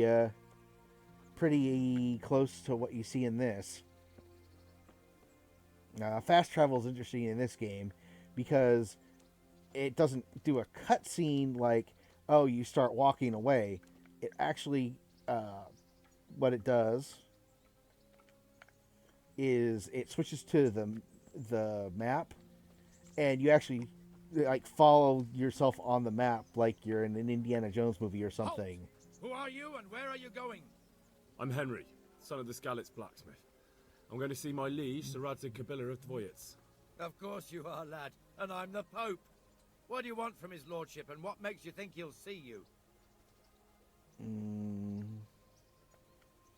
Speaker 1: close to what you see in this. Fast travel is interesting in this game because it doesn't do a cutscene like, oh, you start walking away. It actually, what it does is it switches to the map, and you actually like follow yourself on the map like you're in an Indiana Jones movie or something.
Speaker 14: Who are you and where are you going?
Speaker 3: I'm Henry, son of the Skalitz blacksmith. I'm going to see my liege, Sir Radzig Kabila of Dvoyets.
Speaker 14: Of course you are, lad. And I'm the Pope. What do you want from his lordship, and what makes you think he'll see you?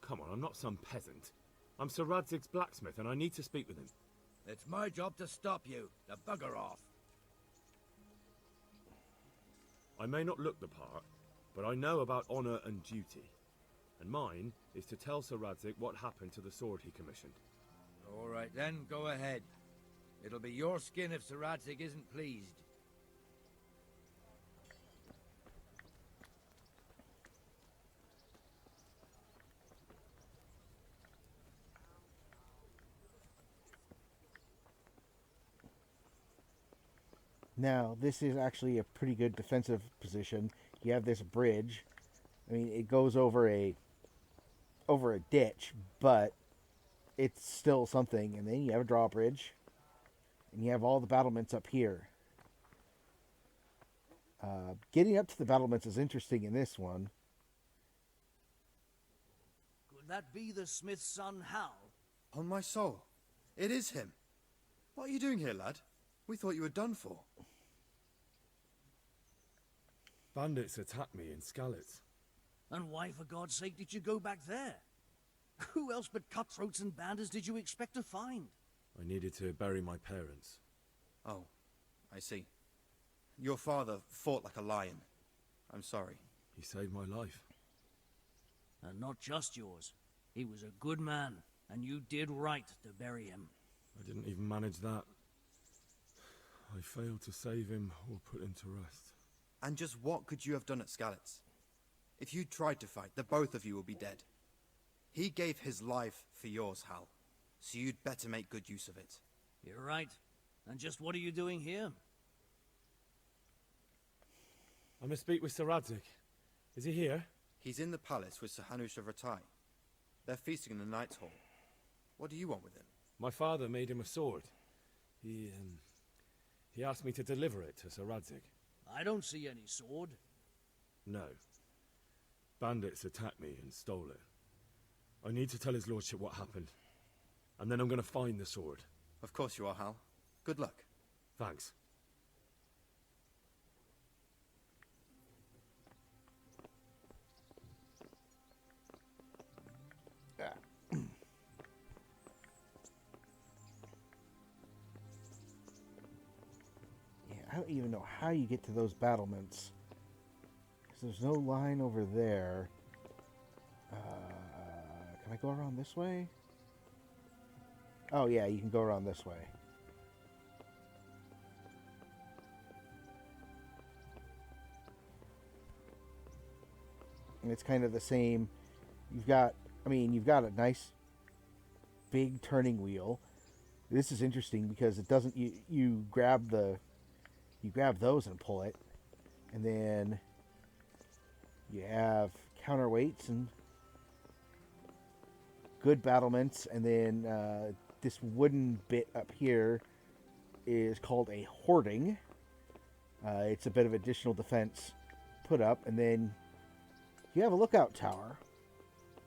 Speaker 3: Come on, I'm not some peasant. I'm Sir Radzig's blacksmith, and I need to speak with him.
Speaker 14: It's my job to stop you. Now bugger off.
Speaker 3: I may not look the part, but I know about honor and duty. And mine is to tell Sir Radzig what happened to the sword he commissioned.
Speaker 14: All right then, go ahead. It'll be your skin if Sir Radzig isn't pleased.
Speaker 1: Now, this is actually a pretty good defensive position. You have this bridge. I mean, it goes over a ditch, but it's still something. And then you have a drawbridge, and you have all the battlements up here. Getting up to the battlements is interesting in this one.
Speaker 15: Could that be the smith's son, Hal?
Speaker 16: On my soul, it is him. What are you doing here, lad? We thought you were done for.
Speaker 3: Bandits attacked me in Skalitz.
Speaker 15: And why, for God's sake, did you go back there? Who else but cutthroats and bandits did you expect to find?
Speaker 3: I needed to bury my parents.
Speaker 16: Oh, I see. Your father fought like a lion. I'm sorry.
Speaker 3: He saved my life.
Speaker 15: And not just yours. He was a good man, and you did right to bury him.
Speaker 3: I didn't even manage that. I failed to save him or put him to rest.
Speaker 16: And just what could you have done at Skalitz? If you tried to fight, the both of you will be dead. He gave his life for yours, Hal. So you'd better make good use of it.
Speaker 15: You're right. And just what are you doing here?
Speaker 3: I must speak with Sir Radzig. Is he here?
Speaker 16: He's in the palace with Sir Hanush of Rattay. They're feasting in the Knight's Hall. What do you want with him?
Speaker 3: My father made him a sword. He asked me to deliver it to Sir Radzig.
Speaker 15: I don't see any sword.
Speaker 3: No. Bandits attacked me and stole it. I need to tell his lordship what happened. And then I'm going to find the sword.
Speaker 16: Of course you are, Hal. Good luck.
Speaker 3: Thanks.
Speaker 1: I don't even know how you get to those battlements. Because there's no line over there. Can I go around this way? Oh yeah, you can go around this way. And it's kind of the same. You've got a nice big turning wheel. This is interesting because it doesn't, you grab those and pull it, and then you have counterweights and good battlements, and then this wooden bit up here is called a hoarding. It's a bit of additional defense put up, and then you have a lookout tower.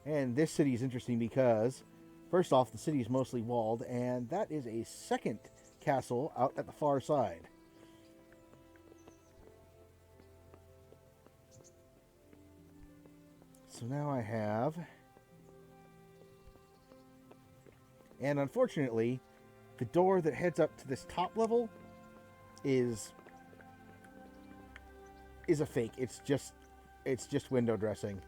Speaker 1: And this city is interesting because, first off, the city is mostly walled, and that is a second castle out at the far side. So now I have... And unfortunately, the door that heads up to this top level is a fake. It's just window dressing.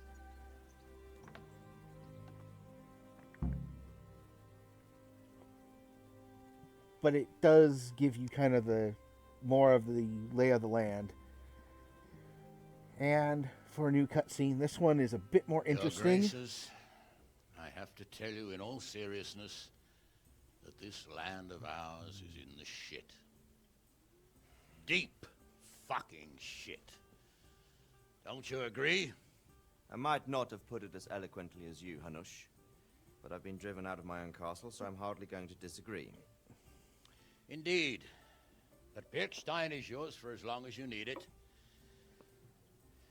Speaker 1: But it does give you kind of more of the lay of the land. And for a new cutscene, this one is a bit more interesting.
Speaker 17: Your Graces, I have to tell you in all seriousness that this land of ours is in the shit. Deep fucking shit. Don't you agree?
Speaker 10: I might not have put it as eloquently as you, Hanush, but I've been driven out of my own castle, so I'm hardly going to disagree.
Speaker 17: Indeed. But Pirkstein is yours for as long as you need it.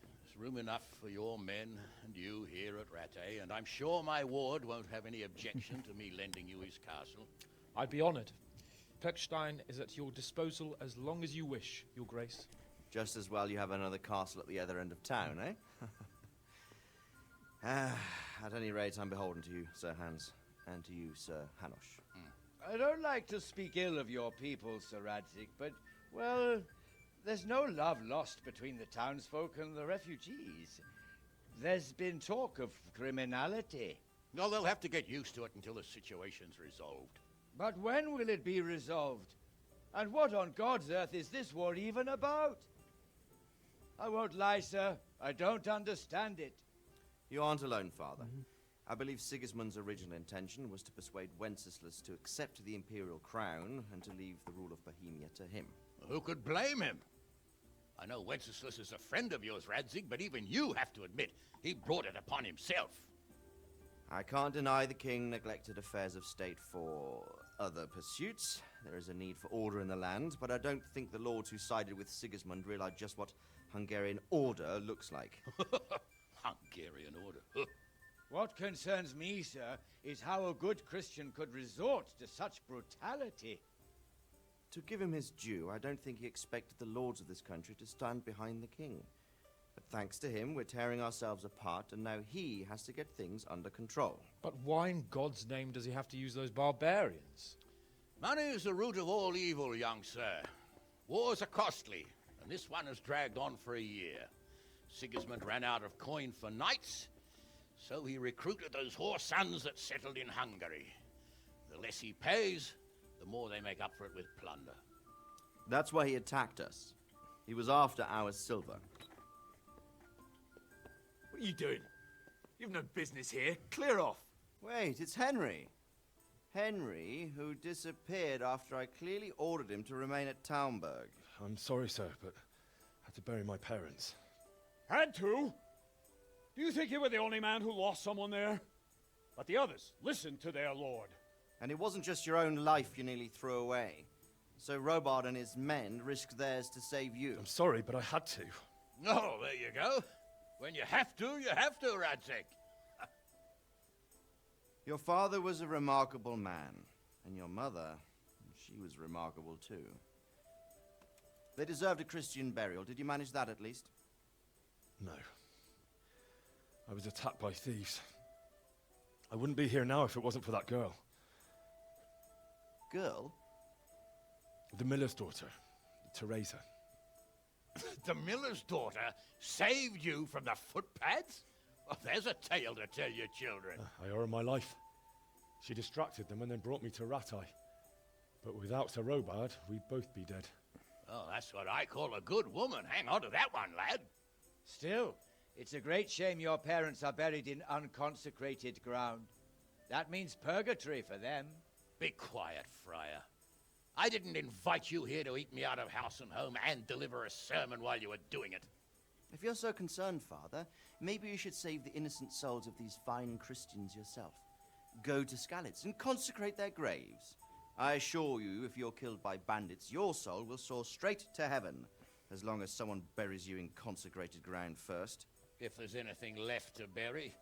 Speaker 17: There's room enough for your men and you here at Rattay, and I'm sure my ward won't have any objection to me lending you his castle.
Speaker 18: I'd be honored. Pirkstein is at your disposal as long as you wish, Your Grace.
Speaker 10: Just as well you have another castle at the other end of town, eh? At any rate, I'm beholden to you, Sir Hans, and to you, Sir Hanush.
Speaker 14: I don't like to speak ill of your people, Sir Radzig, but, well, there's no love lost between the townsfolk and the refugees. There's been talk of criminality.
Speaker 17: No, they'll have to get used to it until the situation's resolved.
Speaker 14: But when will it be resolved? And what on God's earth is this war even about? I won't lie, sir. I don't understand it.
Speaker 10: You aren't alone, Father. I believe Sigismund's original intention was to persuade Wenceslas to accept the imperial crown and to leave the rule of Bohemia to him.
Speaker 17: Who could blame him? I know Wenceslas is a friend of yours, Radzig, but even you have to admit he brought it upon himself.
Speaker 10: I can't deny the king neglected affairs of state for other pursuits. There is a need for order in the land, but I don't think the lords who sided with Sigismund realized just what Hungarian order looks like.
Speaker 17: Hungarian order?
Speaker 14: What concerns me, sir, is how a good Christian could resort to such brutality.
Speaker 10: To give him his due, I don't think he expected the lords of this country to stand behind the king. But thanks to him, we're tearing ourselves apart, and now he has to get things under control.
Speaker 18: But why in God's name does he have to use those barbarians?
Speaker 17: Money is the root of all evil, young sir. Wars are costly, and this one has dragged on for a year. Sigismund ran out of coin for knights, so he recruited those whore sons that settled in Hungary. The less he pays, the more they make up for it with plunder.
Speaker 10: That's why he attacked us. He was after our silver.
Speaker 3: What are you doing? You've no business here. Clear off.
Speaker 10: Wait, it's Henry. Henry, who disappeared after I clearly ordered him to remain at Taumberg.
Speaker 3: I'm sorry, sir, but I had to bury my parents.
Speaker 19: Had to? Do you think you were the only man who lost someone there? But the others listened to their lord.
Speaker 10: And it wasn't just your own life you nearly threw away. So Robard and his men risked theirs to save you.
Speaker 3: I'm sorry, but I had to.
Speaker 17: Oh, there you go. When you have to, Radzig.
Speaker 10: Your father was a remarkable man, and your mother, she was remarkable too. They deserved a Christian burial. Did you manage that at least?
Speaker 3: No. I was attacked by thieves. I wouldn't be here now if it wasn't for that girl.
Speaker 10: Girl?
Speaker 3: The miller's daughter, Teresa.
Speaker 17: The miller's daughter saved you from the footpads? Oh, there's a tale to tell your children.
Speaker 3: I owe her my life. She distracted them and then brought me to Rattay. But without Sir Robard, we'd both be dead.
Speaker 17: Oh, that's what I call a good woman. Hang on to that one, lad.
Speaker 14: Still, it's a great shame your parents are buried in unconsecrated ground. That means purgatory for them.
Speaker 17: Be quiet, Friar. I didn't invite you here to eat me out of house and home and deliver a sermon while you were doing it.
Speaker 10: If you're so concerned, Father, maybe you should save the innocent souls of these fine Christians yourself. Go to Skalitz and consecrate their graves. I assure you, if you're killed by bandits, your soul will soar straight to heaven, as long as someone buries you in consecrated ground first.
Speaker 17: If there's anything left to bury,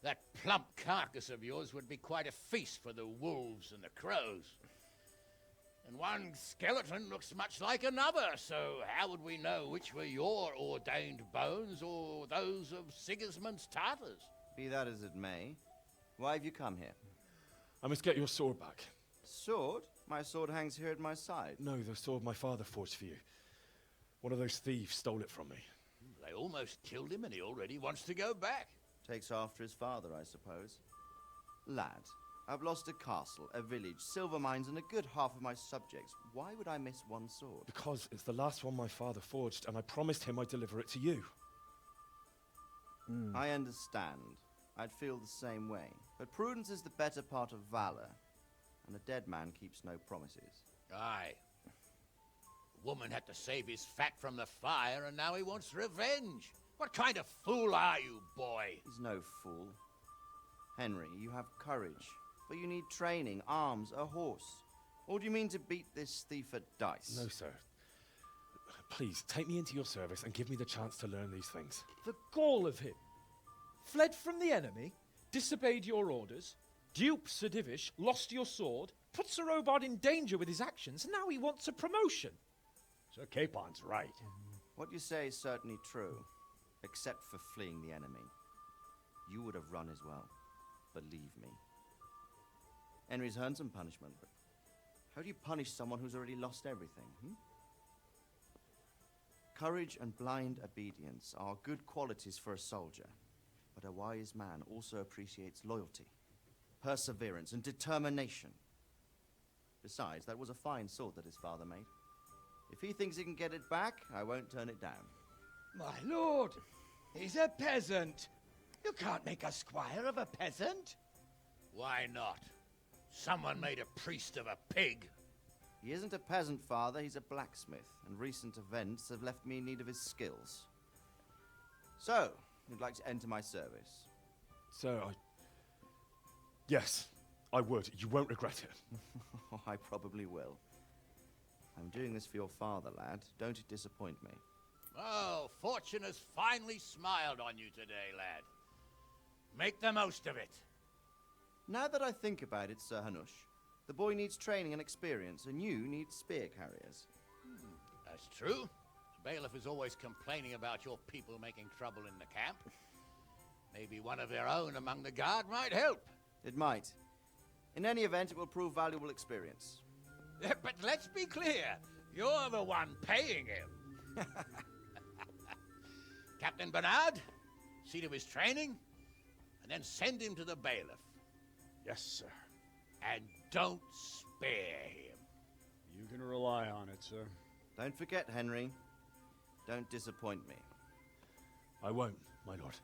Speaker 17: that plump carcass of yours would be quite a feast for the wolves and the crows. And one skeleton looks much like another, so how would we know which were your ordained bones or those of Sigismund's Tartars?
Speaker 10: Be that as it may, why have you come here?
Speaker 3: I must get your sword back.
Speaker 10: Sword? My sword hangs here at my side.
Speaker 3: No, the sword my father forged for you. One of those thieves stole it from me.
Speaker 17: They almost killed him and he already wants to go back.
Speaker 10: Takes after his father, I suppose. Lad, I've lost a castle, a village, silver mines, and a good half of my subjects. Why would I miss one sword?
Speaker 3: Because it's the last one my father forged, and I promised him I'd deliver it to you.
Speaker 10: I understand. I'd feel the same way. But prudence is the better part of valor, and a dead man keeps no promises.
Speaker 17: Aye. The woman had to save his fat from the fire, and now he wants revenge. What kind of fool are you, boy?
Speaker 10: He's no fool. Henry, you have courage, but you need training, arms, a horse. Or do you mean to beat this thief at dice?
Speaker 3: No, sir. Please, take me into your service and give me the chance to learn these things.
Speaker 18: The gall of him. Fled from the enemy, disobeyed your orders, duped Sir Divish, lost your sword, put Sir Robard in danger with his actions, and now he wants a promotion.
Speaker 19: Sir Capon's right.
Speaker 10: What you say is certainly true, except for fleeing the enemy. You would have run as well. Believe me. Henry's earned some punishment, but how do you punish someone who's already lost everything? Courage and blind obedience are good qualities for a soldier, but a wise man also appreciates loyalty, perseverance, and determination. Besides, that was a fine sword that his father made. If he thinks he can get it back, I won't turn it down.
Speaker 14: My lord, he's a peasant. You can't make a squire of a peasant.
Speaker 17: Why not? Someone made a priest of a pig.
Speaker 10: He isn't a peasant, Father, he's a blacksmith, and recent events have left me in need of his skills. So, you'd like to enter my service?
Speaker 3: Sir, yes, I would. You won't regret it.
Speaker 10: I probably will. I'm doing this for your father, lad. Don't disappoint me.
Speaker 17: Oh, fortune has finally smiled on you today, lad. Make the most of it.
Speaker 10: Now that I think about it, Sir Hanush, the boy needs training and experience, and you need spear carriers.
Speaker 17: That's true. The bailiff is always complaining about your people making trouble in the camp. Maybe one of their own among the guard might help.
Speaker 10: It might. In any event, it will prove valuable experience.
Speaker 17: But let's be clear. You're the one paying him. Captain Bernard, see to his training, and then send him to the bailiff.
Speaker 19: Yes, sir.
Speaker 17: And don't spare him.
Speaker 19: You can rely on it, sir.
Speaker 10: Don't forget, Henry. Don't disappoint me.
Speaker 3: I won't, my lord.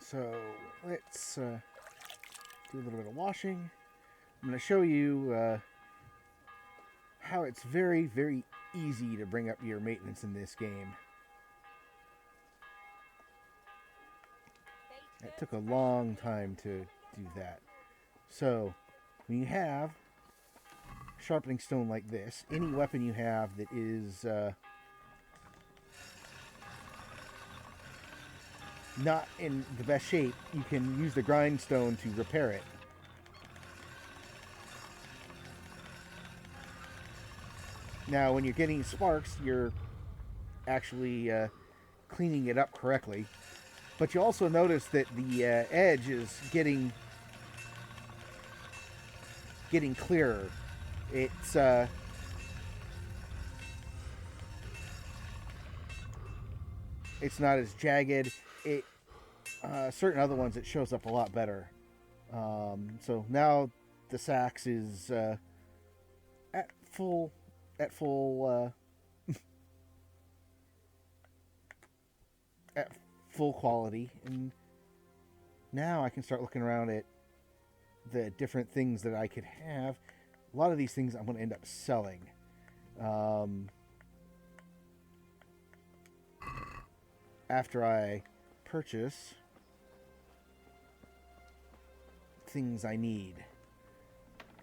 Speaker 1: So let's do a little bit of washing. I'm going to show you how it's very, very easy to bring up your maintenance in this game. It took a long time to do that. So when you have sharpening stone like this, any weapon you have that is not in the best shape, you can use the grindstone to repair it. Now, when you're getting sparks, you're actually cleaning it up correctly. But you also notice that the edge is getting clearer. It's not as jagged. Certain other ones, it shows up a lot better. So now the sax is at full at full quality, and now I can start looking around at the different things that I could have. A lot of these things I'm going to end up selling. After I purchase things I need.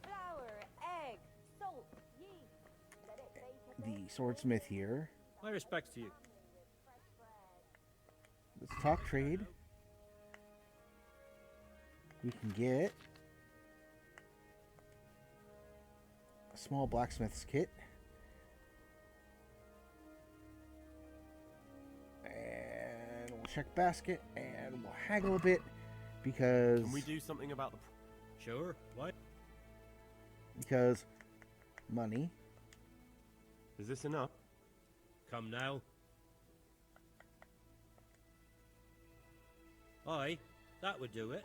Speaker 11: Flour, egg, salt, yeast. Let it bake.
Speaker 1: The swordsmith here.
Speaker 20: My respects to you.
Speaker 1: Let's talk trade. We can get a small blacksmith's kit. And we'll check basket and we'll haggle a bit because...
Speaker 20: Can we do something about the... Sure, what?
Speaker 1: Because money.
Speaker 20: Is this enough? Come now. Aye, that would do it.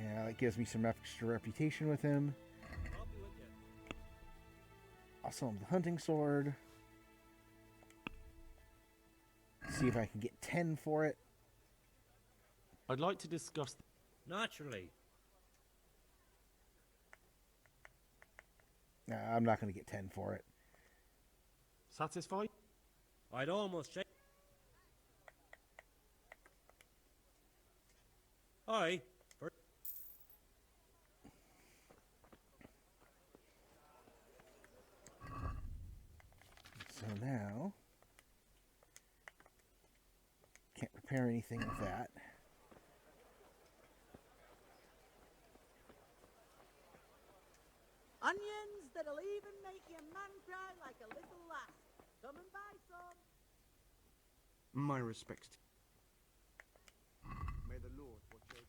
Speaker 1: Yeah, that gives me some extra reputation with him.
Speaker 20: I'll be with you.
Speaker 1: I'll sell him the hunting sword. See if I can get 10 for it.
Speaker 20: I'd like to discuss... Naturally.
Speaker 1: Nah, I'm not going to get 10 for it.
Speaker 20: Satisfied? I'd almost check. Aye.
Speaker 1: So now, can't repair anything with that.
Speaker 21: Onions that'll even make your man cry like a little lass. Come and buy some.
Speaker 22: My respects. May the Lord watch over.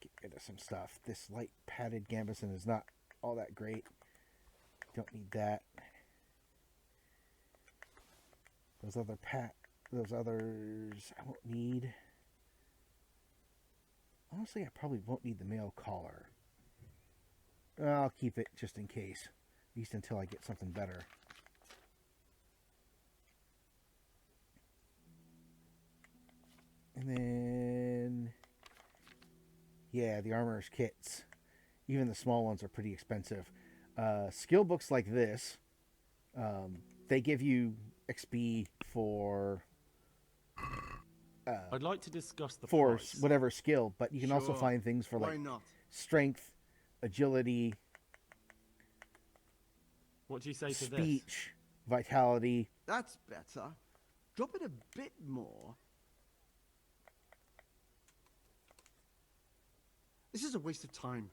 Speaker 1: Get rid of some stuff. This light padded gambeson is not all that great. Don't need that. Those others I won't need. Honestly, I probably won't need the male collar. I'll keep it just in case. At least until I get something better. And then, yeah, the armorer's kits. Even the small ones are pretty expensive. Skill books like this, they give you XP for...
Speaker 3: I'd like to discuss the
Speaker 1: for
Speaker 3: price.
Speaker 1: whatever skill, but you can also
Speaker 22: Sure.
Speaker 1: find things for
Speaker 22: Why
Speaker 1: like
Speaker 22: not?
Speaker 1: strength, agility,
Speaker 3: What do you say to this?
Speaker 1: speech, vitality.
Speaker 22: That's better. Drop it a bit more. This is a waste of time.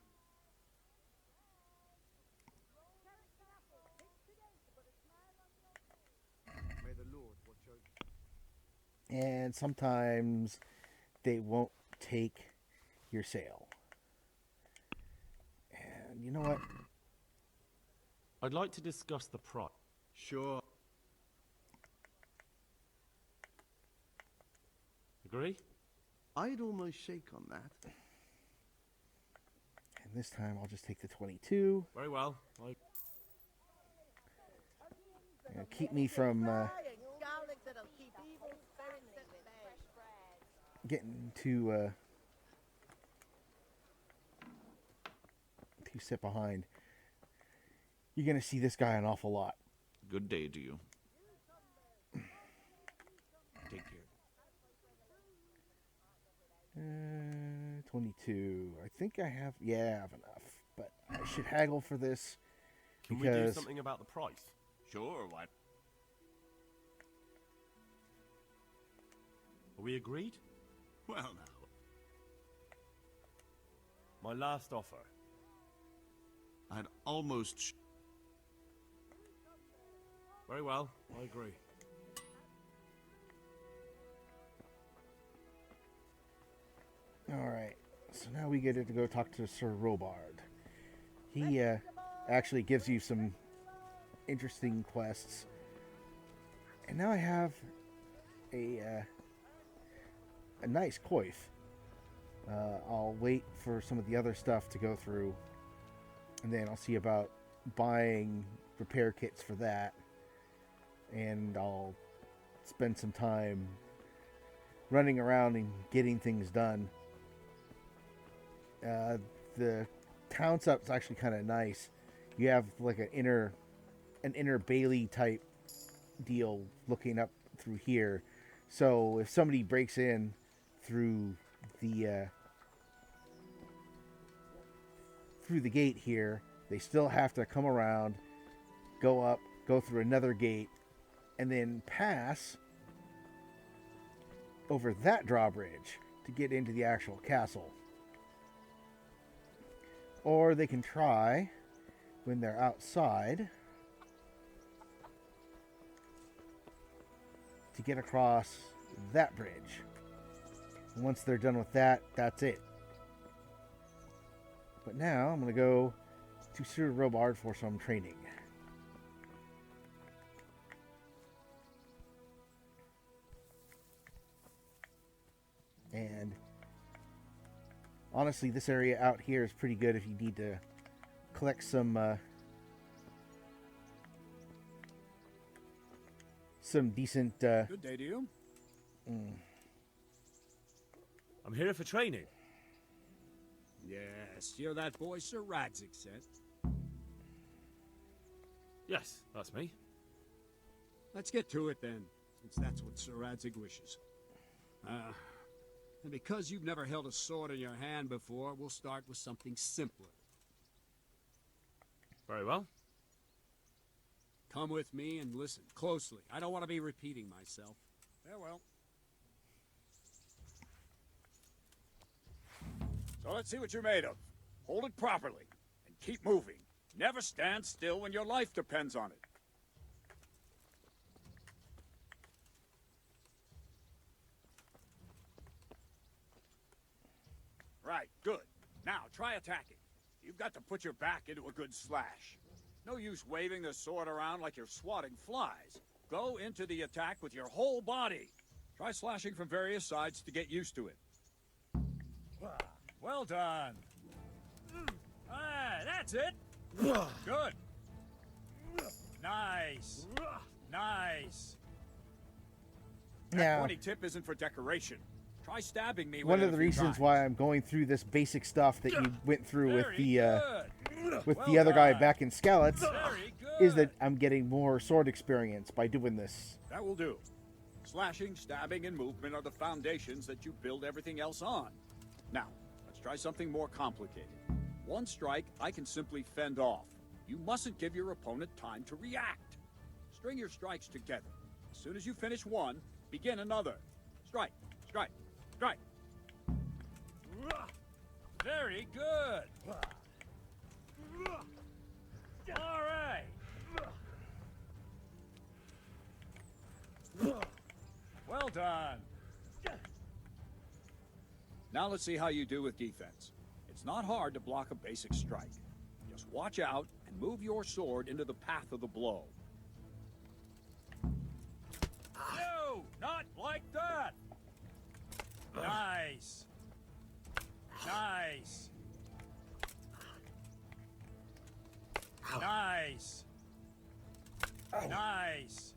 Speaker 22: May the Lord watch over.
Speaker 1: And sometimes they won't take your sale. And you know what?
Speaker 3: I'd like to discuss the price.
Speaker 22: Sure.
Speaker 3: Agree?
Speaker 22: I'd almost shake on that.
Speaker 1: And this time I'll just take the 22.
Speaker 3: Very well.
Speaker 1: Keep me from getting too sit behind. You're going to see this guy an awful lot.
Speaker 23: Good day to you.
Speaker 3: Take care.
Speaker 1: 22. I think I have... Yeah, I have enough. But I should haggle for this.
Speaker 3: Can we do
Speaker 1: because
Speaker 3: something about the price?
Speaker 23: Sure, why?
Speaker 3: Are we agreed?
Speaker 23: Well, now.
Speaker 3: My last offer.
Speaker 23: I'd almost...
Speaker 3: Very well, I agree.
Speaker 1: Alright, so now we get to go talk to Sir Robard. He actually gives you some interesting quests. And now I have a nice coif. I'll wait for some of the other stuff to go through, and then I'll see about buying repair kits for that. And I'll spend some time running around and getting things done. The town setup's actually kind of nice. You have like an inner Bailey type deal looking up through here. So if somebody breaks in through the gate here, they still have to come around, go up, go through another gate, and then pass over that drawbridge to get into the actual castle. Or they can try, when they're outside, to get across that bridge. And once they're done with that, that's it. But now I'm going to go to Sir Robard for some training. And honestly, this area out here is pretty good if you need to collect some decent
Speaker 19: Good day to you.
Speaker 3: I'm here for training.
Speaker 15: Yes, you're that boy Sir Radzik said.
Speaker 3: Yes, that's me.
Speaker 15: Let's get to it then, since that's what Sir Radzik wishes. And because you've never held a sword in your hand before, we'll start with something simpler.
Speaker 3: Very well.
Speaker 15: Come with me and listen closely. I don't want to be repeating myself. Farewell.
Speaker 19: So let's see what you're made of. Hold it properly, and keep moving. Never stand still when your life depends on it. Right, good. Now, try attacking. You've got to put your back into a good slash. No use waving the sword around like you're swatting flies. Go into the attack with your whole body. Try slashing from various sides to get used to it. Well done. Ah, that's it. Good. Nice. Nice. That
Speaker 1: Now,
Speaker 19: pointy tip isn't for decoration. Try stabbing me
Speaker 1: one
Speaker 19: with
Speaker 1: of
Speaker 19: it
Speaker 1: the
Speaker 19: a few
Speaker 1: reasons
Speaker 19: times.
Speaker 1: why I'm going through this basic stuff that you went through with
Speaker 19: Very
Speaker 1: the other guy
Speaker 19: done.
Speaker 1: back in Skalitz
Speaker 19: Very
Speaker 1: is that I'm getting more sword experience by doing this.
Speaker 19: That will do. Slashing, stabbing, and movement are the foundations that you build everything else on. Now, let's try something more complicated. One strike, I can simply fend off. You mustn't give your opponent time to react. String your strikes together. As soon as you finish one, begin another. Strike, strike, strike. Very good. All right. Well done. Now let's see how you do with defense. It's not hard to block a basic strike. Just watch out and move your sword into the path of the blow. No, not like that. Nice. Nice. Nice. Nice.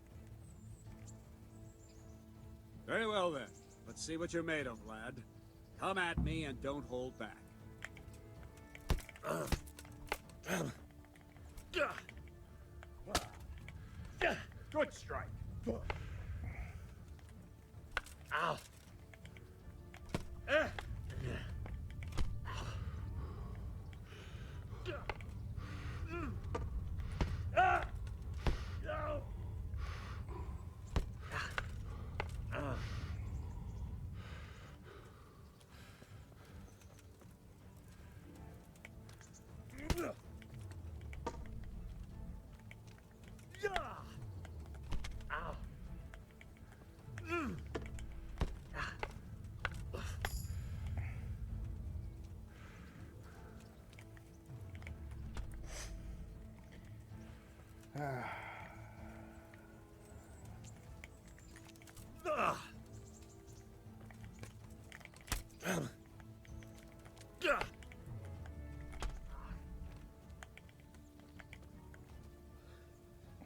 Speaker 19: Very well then. Let's see what you're made of, lad. Come at me and don't hold back. Good strike. Ow.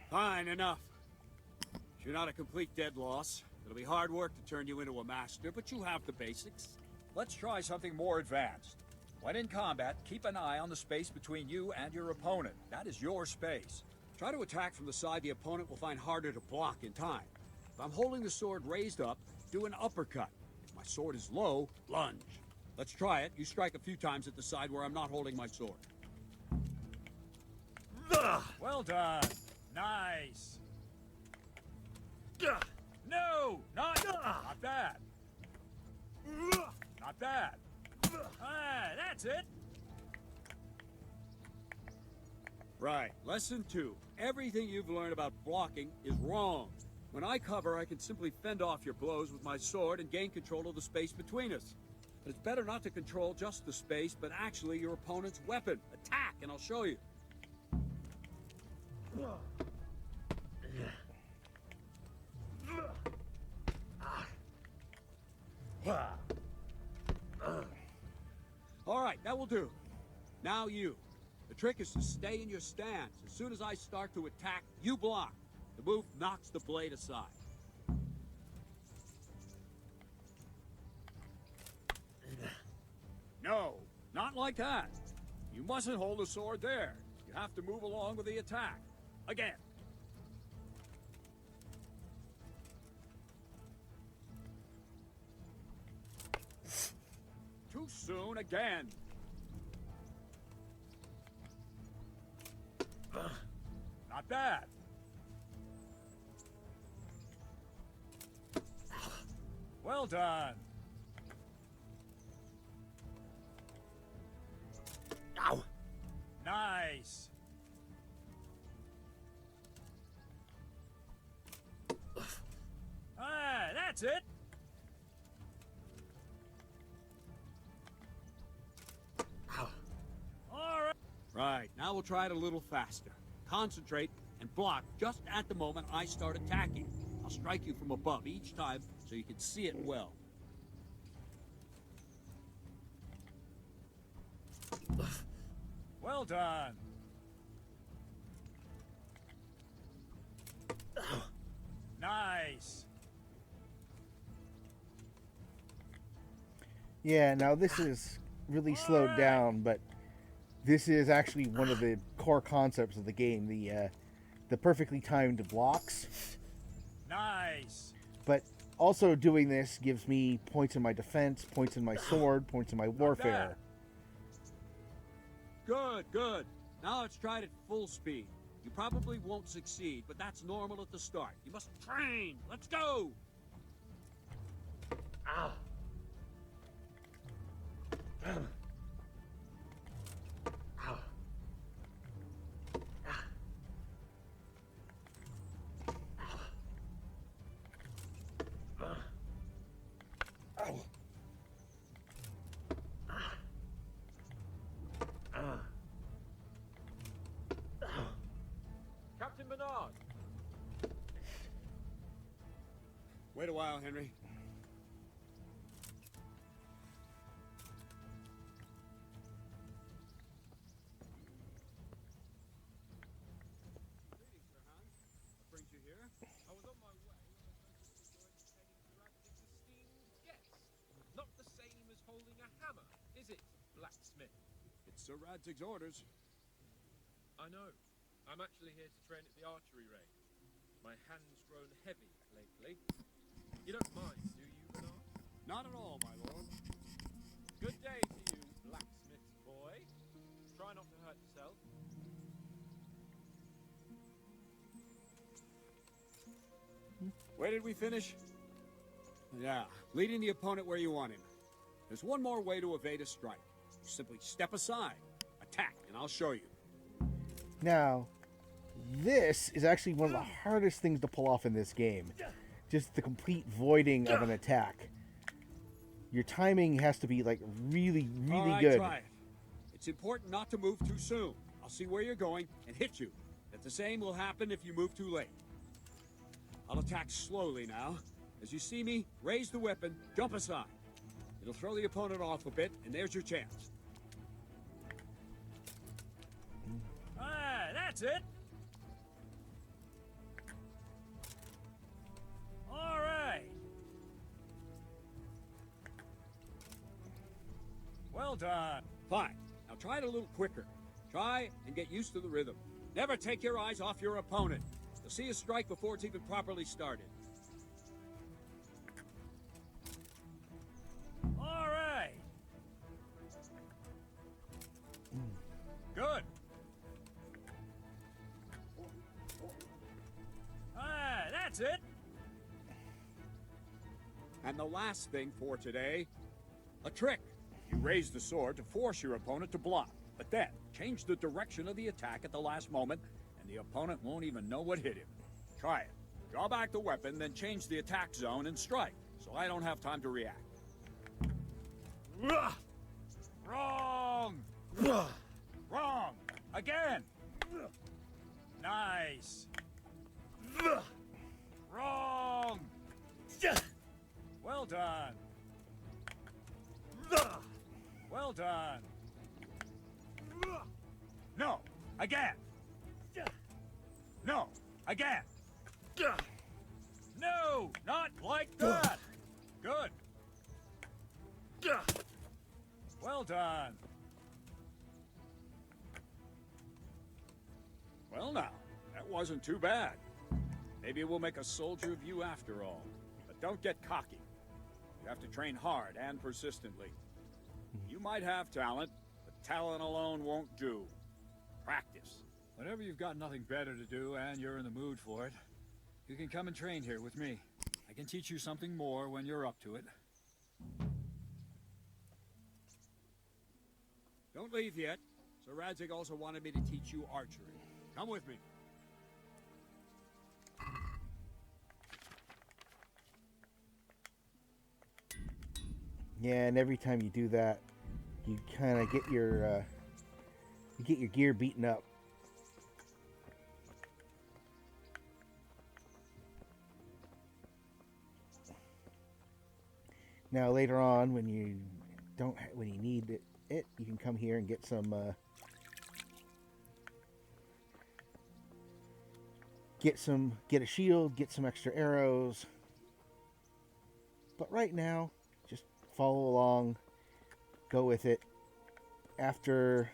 Speaker 19: Fine, enough. You're not a complete dead loss. It'll be hard work to turn you into a master, but you have the basics. Let's try something more advanced. When in combat, keep an eye on the space between you and your opponent. That is your space. Try to attack from the side the opponent will find harder to block in time. If I'm holding the sword raised up, do an uppercut. If my sword is low, lunge. Let's try it. You strike a few times at the side where I'm not holding my sword. Well done. Nice. No, not bad. Not bad. Ah, that's it. Right, lesson 2. Everything you've learned about blocking is wrong. When I cover, I can simply fend off your blows with my sword and gain control of the space between us. But it's better not to control just the space, but actually your opponent's weapon. Attack, and I'll show you. All right, that will do. Now you. The trick is to stay in your stance. As soon as I start to attack, you block. The move knocks the blade aside. No, not like that. You mustn't hold the sword there. You have to move along with the attack. Again. Too soon again. Not bad. Well done. Ow. Nice. That's it. All right. Right, now we'll try it a little faster. Concentrate and block just at the moment I start attacking. I'll strike you from above each time so you can see it well. Well done. Nice.
Speaker 1: Yeah, now this is really slowed down, but this is actually one of the core concepts of the game, the perfectly timed blocks.
Speaker 19: Nice.
Speaker 1: But also doing this gives me points in my defense, points in my sword, points in my warfare.
Speaker 19: Good, good. Now let's try it at full speed. You probably won't succeed, but that's normal at the start. You must train. Let's go. Ow. Ow.
Speaker 3: Captain Bernard!
Speaker 19: Wait a while, Henry. Greetings, Sir Hans. What brings you here?
Speaker 18: I was on my way when I noticed you were entertaining Radcliffe's esteemed guest. Not the same as holding a hammer, is it, blacksmith?
Speaker 19: It's Sir Radzig's orders.
Speaker 18: I know. I'm actually here to train at the archery range. My hand's grown heavy lately. You don't mind, do you, Bernard?
Speaker 19: Not at all, my lord.
Speaker 18: Good day to you, blacksmith's boy. Try not to hurt yourself.
Speaker 19: Where did we finish? Yeah, leading the opponent where you want him. There's one more way to evade a strike. You simply step aside, attack, and I'll show you.
Speaker 1: Now, this is actually one of the hardest things to pull off in this game. Just the complete voiding of an attack. Your timing has to be like really, really
Speaker 19: All right,
Speaker 1: good.
Speaker 19: try it. It's important not to move too soon. I'll see where you're going and hit you. But the same will happen if you move too late. I'll attack slowly now. As you see me, raise the weapon, jump aside. It'll throw the opponent off a bit, and there's your chance. Ah, that's it. All right. Well done. Fine. Now try it a little quicker. Try and get used to the rhythm. Never take your eyes off your opponent. You'll see a strike before it's even properly started. All right. Good. Ah, that's it. And the last thing for today, a trick. You raise the sword to force your opponent to block, but then change the direction of the attack at the last moment, and the opponent won't even know what hit him. Try it. Draw back the weapon, then change the attack zone and strike, so I don't have time to react. Wrong! Wrong! Again! Nice! Wrong! Well done! Well done! No! Again! No! Again! No! Not like that! Good! Well done! Well now, that wasn't too bad. Maybe we'll make a soldier of you after all. But don't get cocky. You have to train hard and persistently. You might have talent, but talent alone won't do. Practice. Whenever you've got nothing better to do and you're in the mood for it, you can come and train here with me. I can teach you something more when you're up to it. Don't leave yet. Sir Radzig also wanted me to teach you archery. Come with me.
Speaker 1: Yeah, and every time you do that, you kind of get your gear beaten up. Now later on, when you need it, you can come here and get some get a shield, get some extra arrows. But right now, just follow along, go with it. After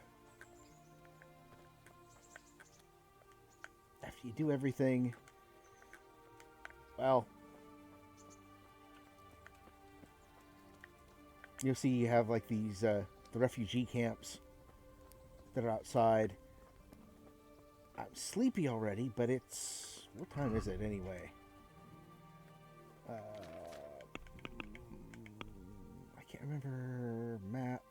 Speaker 1: you do everything, well, you'll see you have like these the refugee camps that are outside. I'm sleepy already, but it's, what time is it anyway? I can't remember. Map.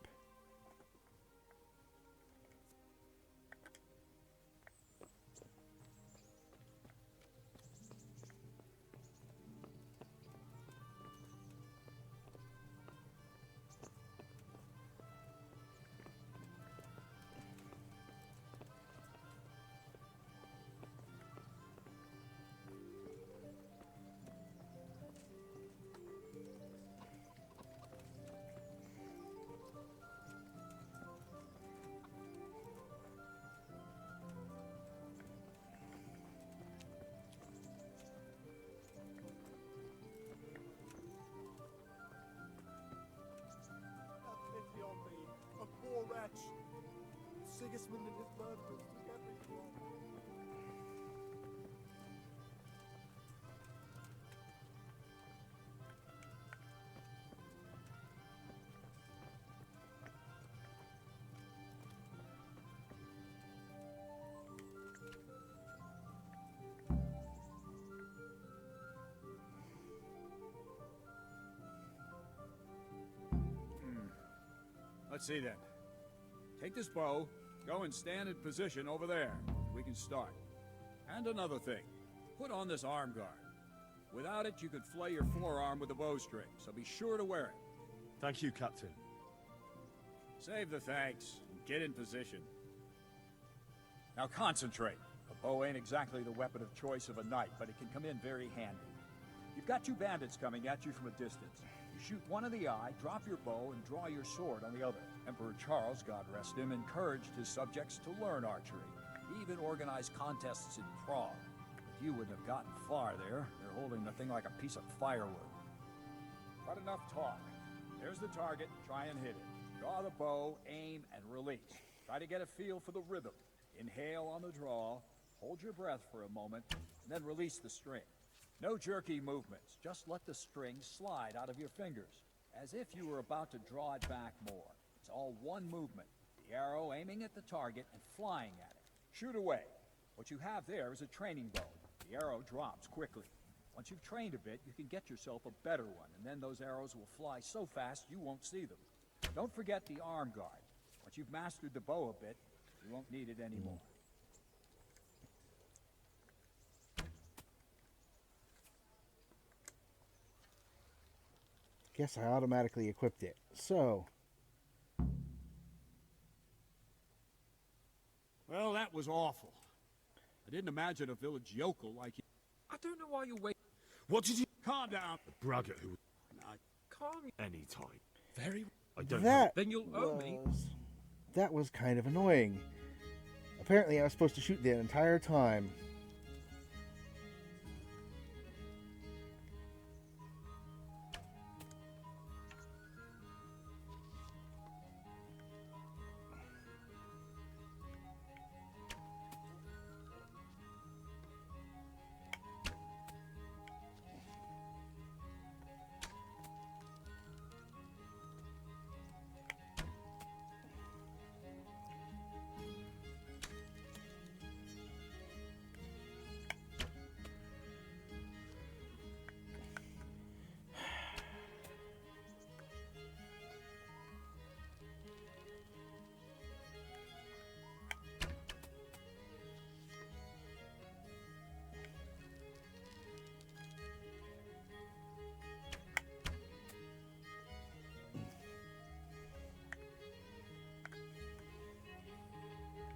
Speaker 22: Pity on me, a poor wretch. Sigismund and his murderers took everything. Let's see then. Take this bow, go and stand in position over there. We can start. And another thing, put on this arm guard. Without it, you could flay your forearm with a bowstring, so be sure to wear it.
Speaker 3: Thank you, Captain.
Speaker 19: Save the thanks, and get in position. Now concentrate. A bow ain't exactly the weapon of choice of a knight, but it can come in very handy. You've got two bandits coming at you from a distance. You shoot one in the eye, drop your bow, and draw your sword on the other. Emperor Charles, God rest him, encouraged his subjects to learn archery. He even organized contests in Prague. But you wouldn't have gotten far there. They're holding the thing like a piece of firewood. But enough talk. There's the target. Try and hit it. Draw the bow, aim, and release. Try to get a feel for the rhythm. Inhale on the draw, hold your breath for a moment, and then release the string. No jerky movements. Just let the string slide out of your fingers, as if you were about to draw it back more. It's all one movement. The arrow aiming at the target and flying at it. Shoot away. What you have there is a training bow. The arrow drops quickly. Once you've trained a bit, you can get yourself a better one, and then those arrows will fly so fast you won't see them. Don't forget the arm guard. Once you've mastered the bow a bit, you won't need it anymore.
Speaker 1: Guess I automatically equipped it. So,
Speaker 19: Well, that was awful. I didn't imagine a village yokel like you. I don't know why you wait.
Speaker 3: What did you...
Speaker 19: Calm down.
Speaker 3: The braggart who...
Speaker 19: Calm.
Speaker 3: Any time.
Speaker 19: Very...
Speaker 3: I don't
Speaker 1: that
Speaker 3: know.
Speaker 19: Then you'll owe me.
Speaker 1: That was kind of annoying. Apparently I was supposed to shoot the entire time.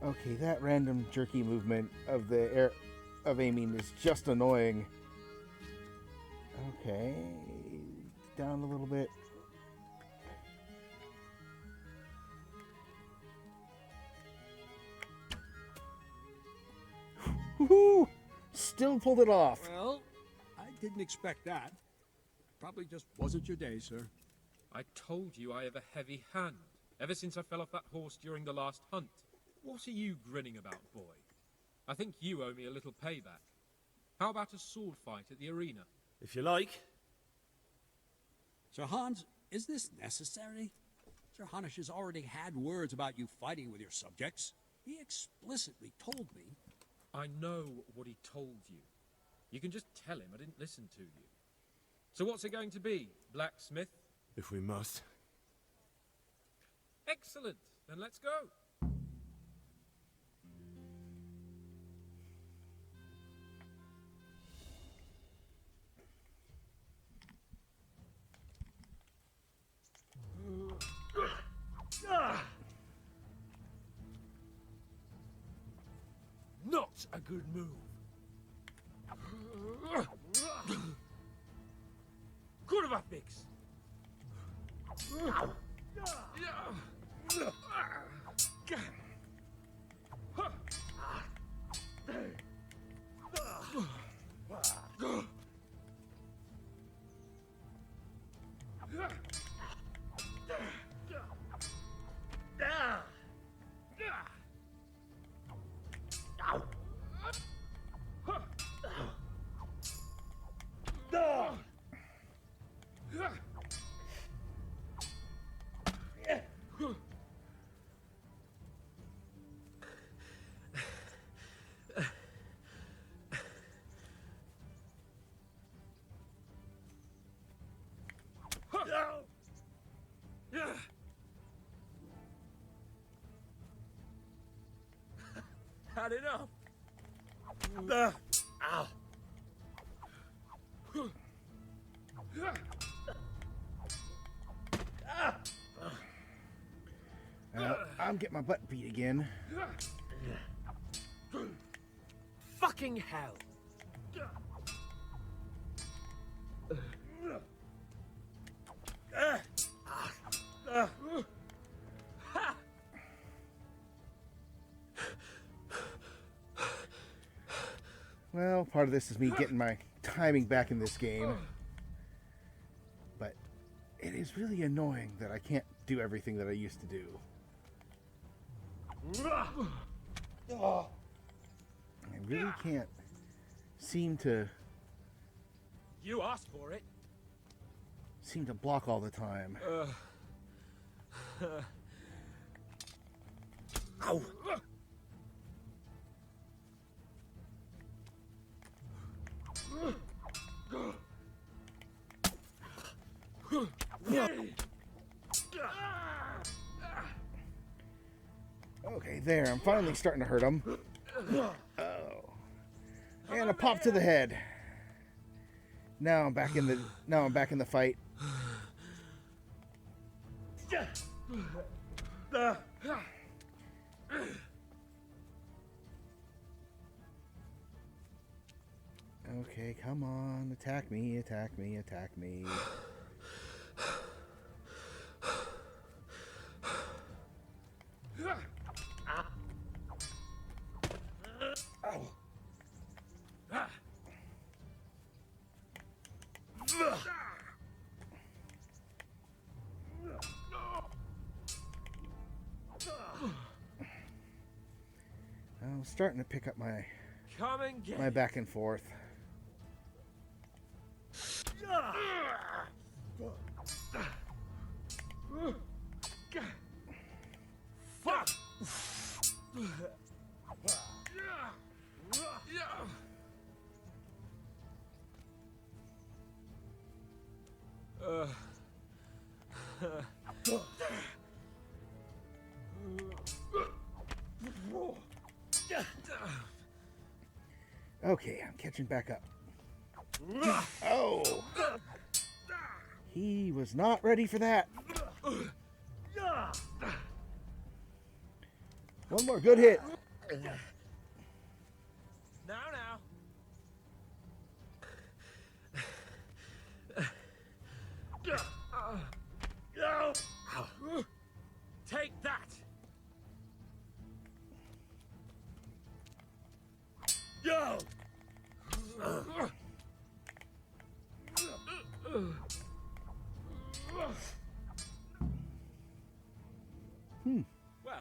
Speaker 1: Okay, that random jerky movement of the air of aiming is just annoying. Okay, down a little bit. Woohoo! Still pulled it off.
Speaker 19: Well, I didn't expect that. Probably just wasn't your day, sir.
Speaker 2: I told you I have a heavy hand, ever since I fell off that horse during the last hunt. What are you grinning about, boy? I think you owe me a little payback. How about a sword fight at the arena?
Speaker 3: If you like.
Speaker 19: Sir Hans, is this necessary? Sir Hanush has already had words about you fighting with your subjects. He explicitly told me.
Speaker 2: I know what he told you. You can just tell him I didn't listen to you. So what's it going to be, blacksmith?
Speaker 3: If we must.
Speaker 2: Excellent. Then let's go.
Speaker 18: Not a good move. Kurwa fix.
Speaker 2: Had enough.
Speaker 3: Ow.
Speaker 1: I'm getting my butt beat again.
Speaker 18: Fucking hell.
Speaker 1: Well, part of this is me getting my timing back in this game. But it is really annoying that I can't do everything that I used to do. I really can't seem to
Speaker 2: You asked for it.
Speaker 1: block all the time.
Speaker 2: Ow.
Speaker 1: Okay, there. I'm finally starting to hurt him. Oh, and a pop to the head. Now I'm back in the fight. Okay, come on. Attack me, attack me, attack me. I'm starting to pick up my back and forth.
Speaker 18: Fuck!
Speaker 1: Okay, I'm catching back up. Oh! He was not ready for that. One more good hit.
Speaker 18: Now. Take that!
Speaker 3: Yo!
Speaker 2: Well,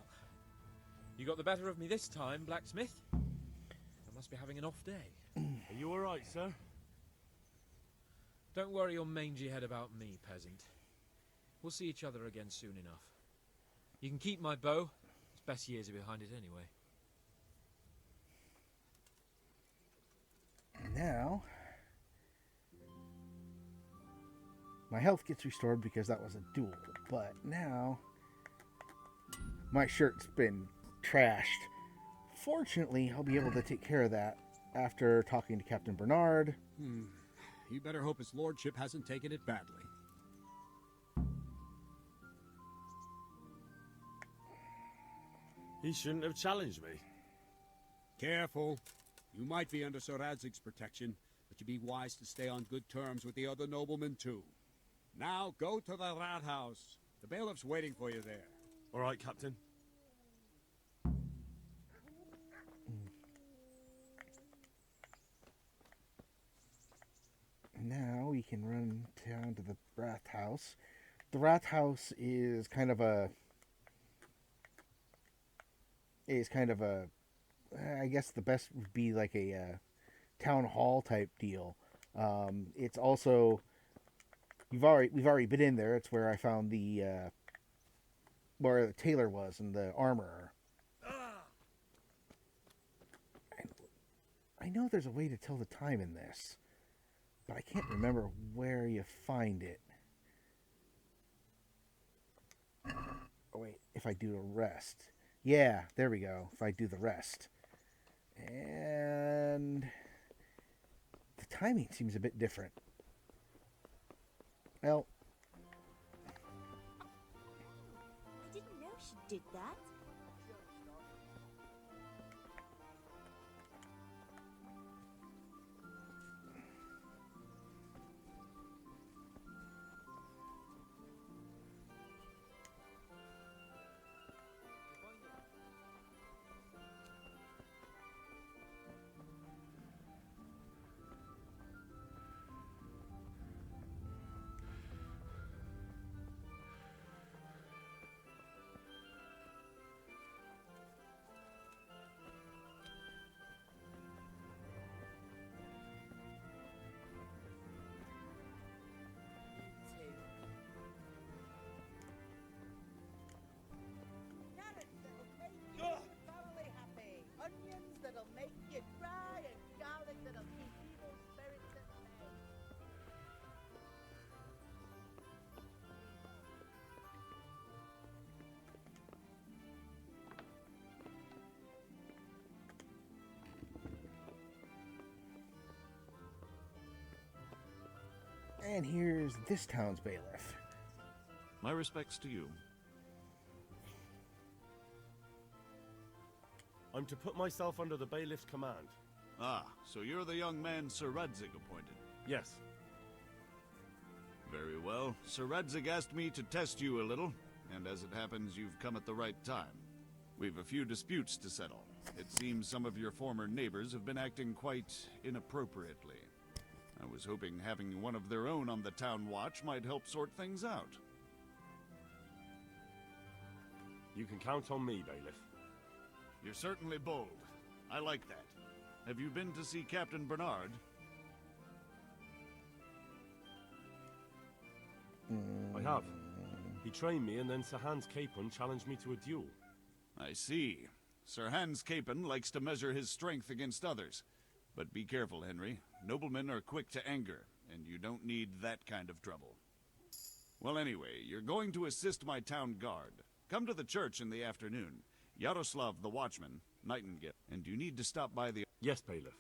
Speaker 2: you got the better of me this time, blacksmith. I must be having an off day.
Speaker 3: Are you alright, sir?
Speaker 2: Don't worry your mangy head about me, peasant. We'll see each other again soon enough. You can keep my bow. Its best years are behind it anyway.
Speaker 1: Now, my health gets restored because that was a duel, but now my shirt's been trashed. Fortunately, I'll be able to take care of that after talking to Captain Bernard.
Speaker 22: You better hope his lordship hasn't taken it badly.
Speaker 3: He shouldn't have challenged me.
Speaker 22: Careful. You might be under Sir Radzig's protection, but you be wise to stay on good terms with the other noblemen too. Now go to the rat house. The bailiff's waiting for you there.
Speaker 3: All right, Captain.
Speaker 1: Now we can run down to the Wrath House. The Wrath House is kind of a... I guess the best would be like a town hall type deal. It's also... we've already been in there. It's where I found the... where the tailor was and the armorer. I know there's a way to tell the time in this, but I can't remember where you find it. Oh wait, if I do the rest. Yeah, there we go. If I do the rest. And the timing seems a bit different. Well,
Speaker 21: I didn't know she did that. Carrots that'll make you thoroughly happy. Onions that'll make you cry, and garlic that'll keep evil spirits at bay.
Speaker 1: and here's this town's bailiff.
Speaker 23: My respects to you.
Speaker 3: I'm to put myself under the bailiff's command.
Speaker 23: Ah, so you're the young man Sir Radzig appointed.
Speaker 3: Yes.
Speaker 23: Very well. Sir Radzig asked me to test you a little, and as it happens, you've come at the right time. We've a few disputes to settle. It seems some of your former neighbors have been acting quite inappropriately. I was hoping having one of their own on the town watch might help sort things out.
Speaker 3: You can count on me, bailiff.
Speaker 23: You're certainly bold. I like that. Have you been to see Captain Bernard?
Speaker 3: I have. He trained me, and then Sir Hans Capon challenged me to a duel.
Speaker 23: I see. Sir Hans Capon likes to measure his strength against others. But be careful, Henry. Noblemen are quick to anger, and you don't need that kind of trouble. Well, anyway, you're going to assist my town guard. Come to the church in the afternoon. Yaroslav the watchman, Nightingale, and you need to stop by the...
Speaker 3: Yes, bailiff.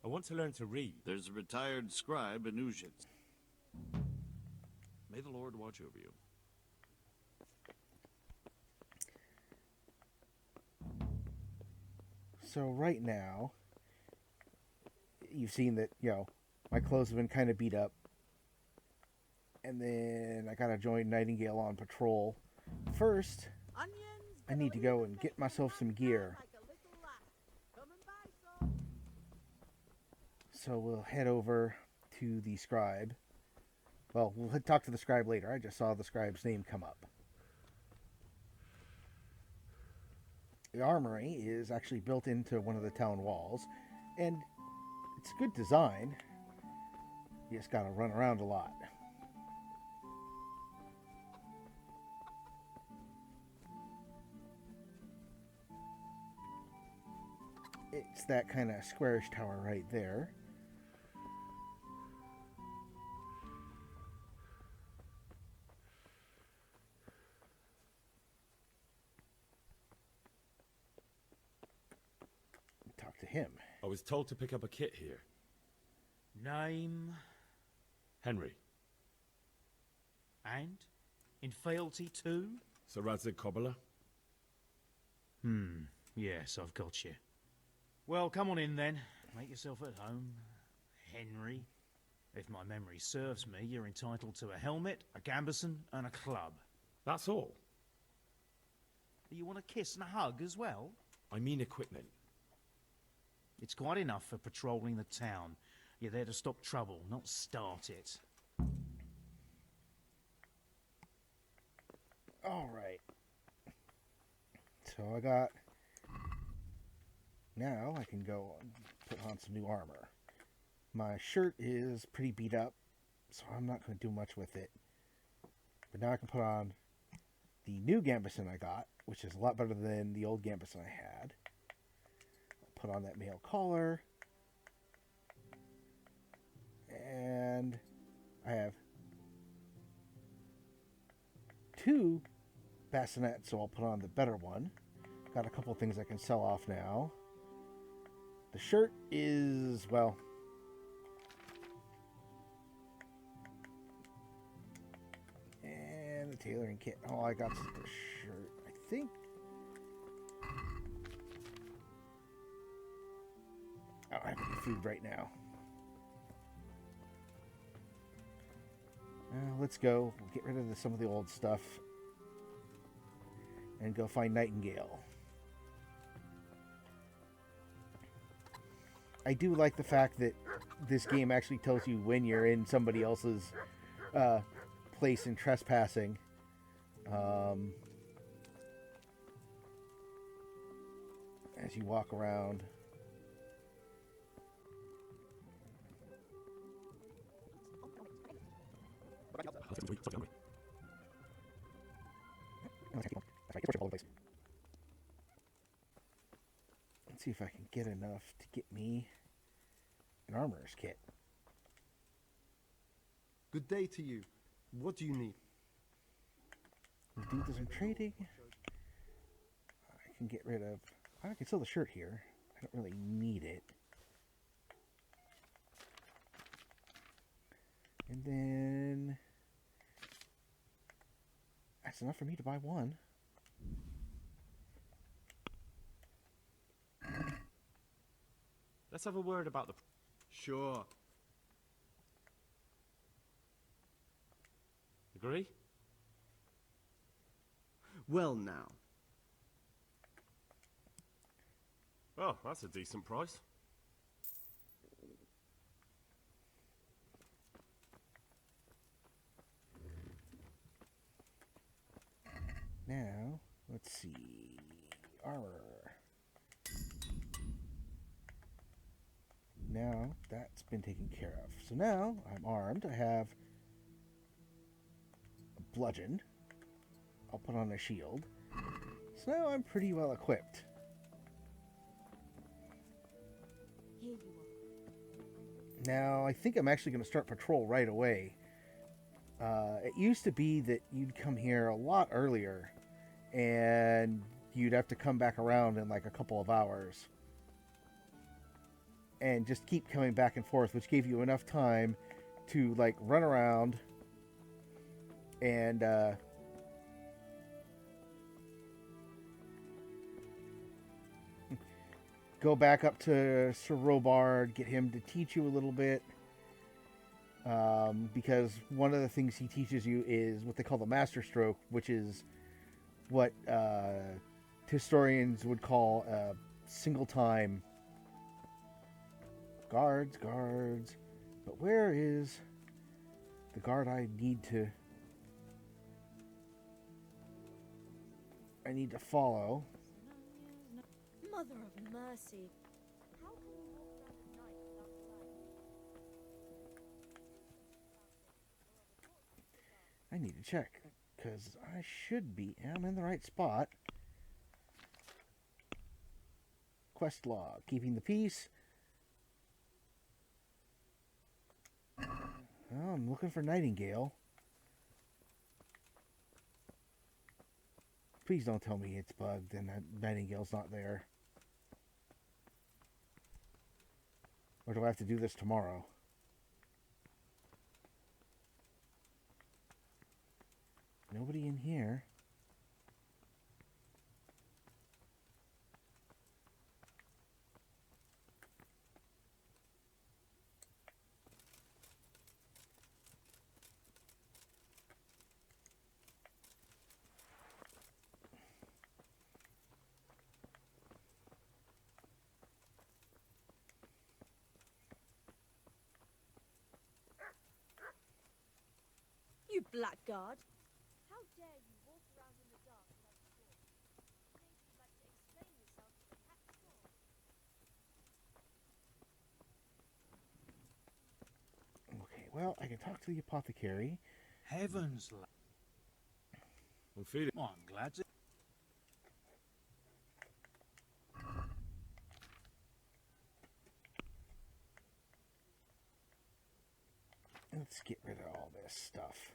Speaker 3: I want to learn to read.
Speaker 23: There's a retired scribe in Uzhitz. May the Lord watch over you.
Speaker 1: So right now, you've seen that, my clothes have been kind of beat up. And then I gotta join Nightingale on patrol. First, I need to go and get myself some gear. So we'll head over to the scribe. Well, we'll talk to the scribe later. I just saw the scribe's name come up. The armory is actually built into one of the town walls, and it's good design. You just gotta run around a lot. It's that kind of squarish tower right there. Talk to him.
Speaker 3: I was told to pick up a kit here.
Speaker 15: Name?
Speaker 3: Henry.
Speaker 15: And? In fealty too?
Speaker 3: Sir Radzig Cobbler?
Speaker 15: Yes, I've got you. Well, come on in then. Make yourself at home. Henry. If my memory serves me, you're entitled to a helmet, a gambeson, and a club.
Speaker 3: That's all?
Speaker 15: You want a kiss and a hug as well?
Speaker 3: I mean equipment.
Speaker 15: It's quite enough for patrolling the town. You're there to stop trouble, not start it.
Speaker 1: All right. So I got... Now I can go and put on some new armor. My shirt is pretty beat up, so I'm not going to do much with it. But now I can put on the new gambeson I got, which is a lot better than the old gambeson I had. I'll put on that mail collar. And I have 2 bassinets, so I'll put on the better one. Got a couple of things I can sell off now. The shirt is, well... And the tailoring kit. Oh, I got the shirt. I think... I don't have any food right now. Let's go. We'll get rid of some of the old stuff. And go find Nightingale. I do like the fact that this game actually tells you when you're in somebody else's place in trespassing. As you walk around. Let's see if I can get enough to get me an armorer's kit.
Speaker 6: Good day to you. What do you need?
Speaker 1: Do some trading. I can get rid of... I can sell the shirt here. I don't really need it. And then... That's enough for me to buy one.
Speaker 3: Let's have a word about the...
Speaker 6: Sure.
Speaker 3: Agree?
Speaker 6: Well now.
Speaker 3: Oh, that's a decent price.
Speaker 1: Now, let's see. Armor. Now, that's been taken care of. So now, I'm armed. I have a bludgeon. I'll put on a shield. So now I'm pretty well equipped. Now, I think I'm actually going to start patrol right away. It used to be that you'd come here a lot earlier, and you'd have to come back around in like a couple of hours. And just keep coming back and forth, which gave you enough time to like run around and go back up to Sir Robard, get him to teach you a little bit. Because one of the things he teaches you is what they call the master stroke, which is what historians would call a single time. Guards. But where is the guard I need to follow?
Speaker 11: Mother of mercy. How can you walk around at night without light?
Speaker 1: I need to check, because I should be. I'm in the right spot. Quest log. Keeping the peace. Oh, I'm looking for Nightingale. Please don't tell me it's bugged and that Nightingale's not there. Or do I have to do this tomorrow? Nobody in here.
Speaker 11: You blackguard! How dare you walk around in the dark without a sword? Think you'd like to explain yourself to the cat sword?
Speaker 1: Okay, well, I can talk to the apothecary.
Speaker 15: Heavens,
Speaker 3: We'll feed it.
Speaker 15: I'm glad to.
Speaker 1: Let's get rid of all this stuff.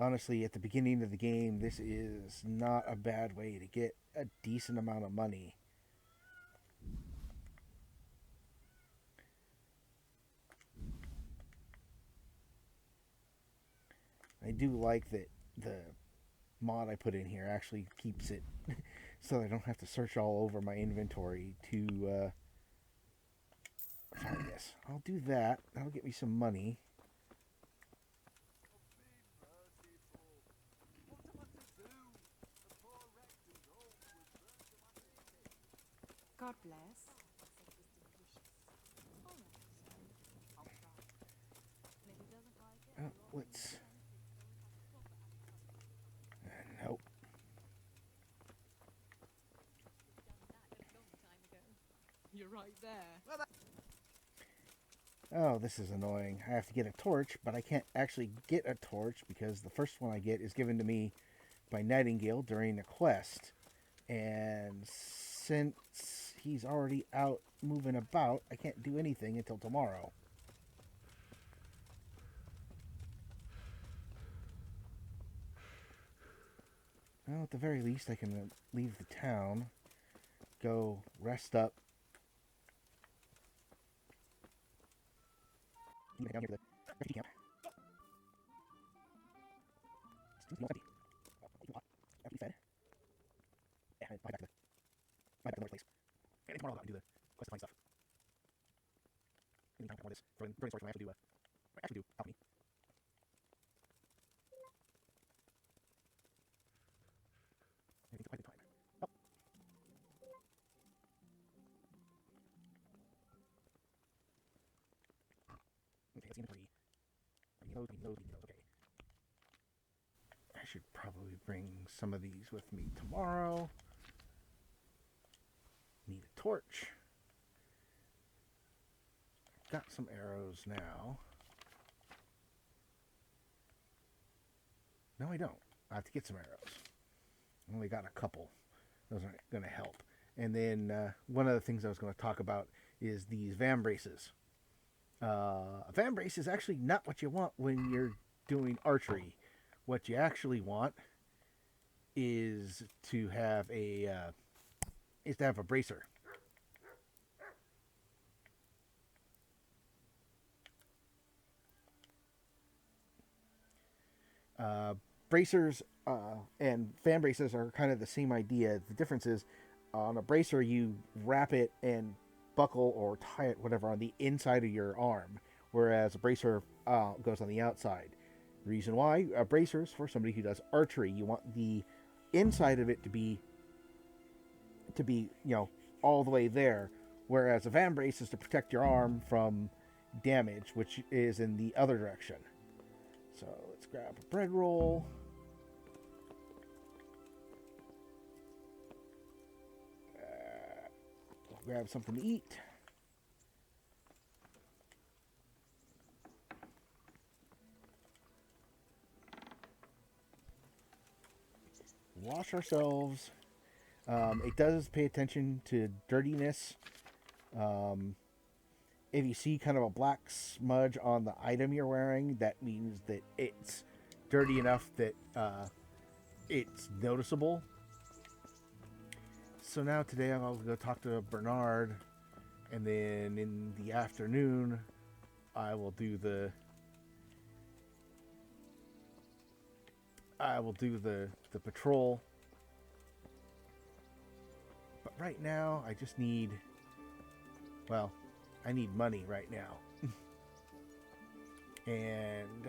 Speaker 1: Honestly, at the beginning of the game, this is not a bad way to get a decent amount of money. I do like that the mod I put in here actually keeps it so I don't have to search all over my inventory to find this. I'll do that. That'll get me some money.
Speaker 4: God bless.
Speaker 1: Oh, let's... Nope.
Speaker 11: You're right there.
Speaker 1: Oh, this is annoying. I have to get a torch, but I can't actually get a torch because the first one I get is given to me by Nightingale during a quest. And since he's already out moving about, I can't do anything until tomorrow. Well, at the very least, I can leave the town, go rest up. Down here to the refugee camp. Seems empty. Well, I'll eat a lot after you fed. Yeah, and probably back to the north place. And tomorrow I'll go out and do the quest to find stuff. In the meantime, I want this throwing storage when I actually do alchemy. Maybe quite a time. Oh. Okay, let's see inventory. Those. Okay. I should probably bring some of these with me tomorrow. Need a torch. Got some arrows now. No, I don't. I have to get some arrows. I only got a couple. Those aren't going to help. And then one of the things I was going to talk about is these vambraces. A vambrace is actually not what you want when you're doing archery. What you actually want is to have a bracer. Bracers and fan braces are kind of the same idea. The difference is on a bracer, you wrap it and buckle or tie it, whatever, on the inside of your arm, whereas a bracer goes on the outside. The reason why bracers, for somebody who does archery, you want the inside of it to be all the way there, whereas a fan brace is to protect your arm from damage, which is in the other direction. So let's grab a bread roll. Grab something to eat. Wash ourselves. It does pay attention to dirtiness. If you see kind of a black smudge on the item you're wearing, that means that it's dirty enough that it's noticeable. So now today I'll go talk to Bernard, and then in the afternoon I will do the patrol. But right now I just need, well, I need money right now. And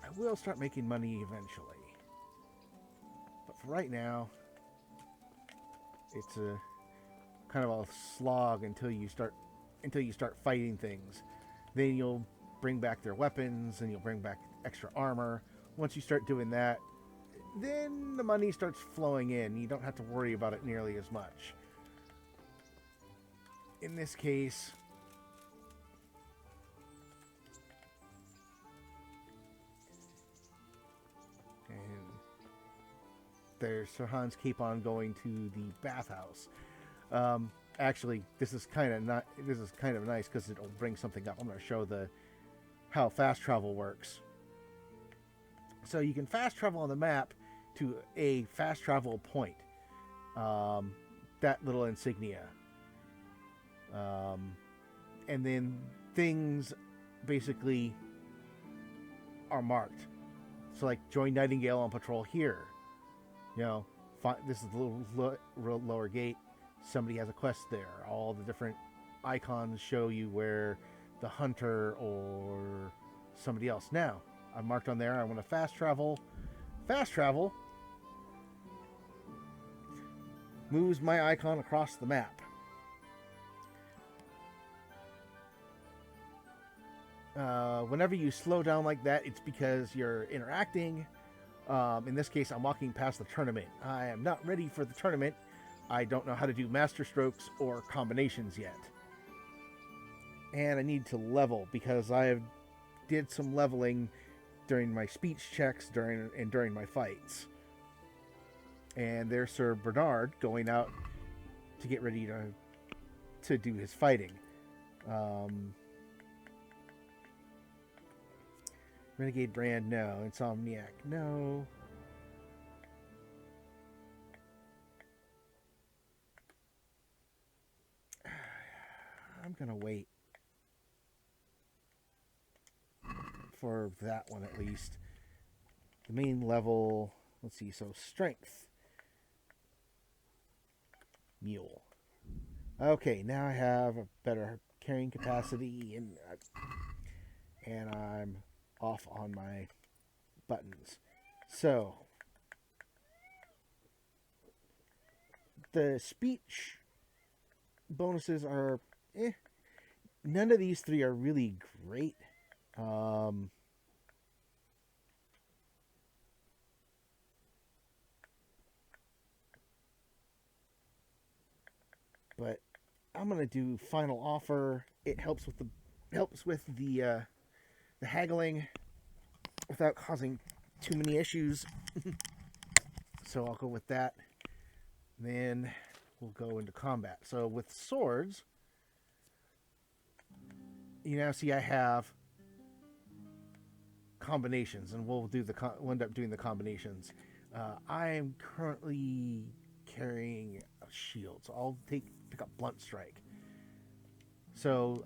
Speaker 1: I will start making money eventually. But for right now, it's a kind of a slog until you start fighting things. Then you'll bring back their weapons and you'll bring back extra armor. Once you start doing that, then the money starts flowing in. You don't have to worry about it nearly as much. In this case, and there's Sir Hans keep on going to the bathhouse. Actually, this is kind of nice because it'll bring something up. I'm going to show how fast travel works. So you can fast travel on the map to a fast travel point. That little insignia. And then things basically are marked. So like join Nightingale on patrol here. This is the little lower gate. Somebody has a quest there. All the different icons show you where the hunter or somebody else. Now, I'm marked on there. I want to fast travel. Fast travel moves my icon across the map. Whenever you slow down like that, it's because you're interacting. In this case, I'm walking past the tournament. I am not ready for the tournament. I don't know how to do master strokes or combinations yet. And I need to level because I did some leveling during my speech checks during my fights. And there's Sir Bernard going out to get ready to do his fighting. Renegade Brand, no. Insomniac, no. I'm gonna wait for that one at least. The main level, let's see, so strength. Mule. Okay, now I have a better carrying capacity and I'm off on my buttons. So the speech bonuses are none of these three are really great. But I'm gonna do final offer. It helps with the haggling without causing too many issues. So I'll go with that. Then we'll go into combat. So with swords, you now see I have combinations, and we'll end up doing the combinations. I am currently carrying a shield, so I'll pick up blunt strike. So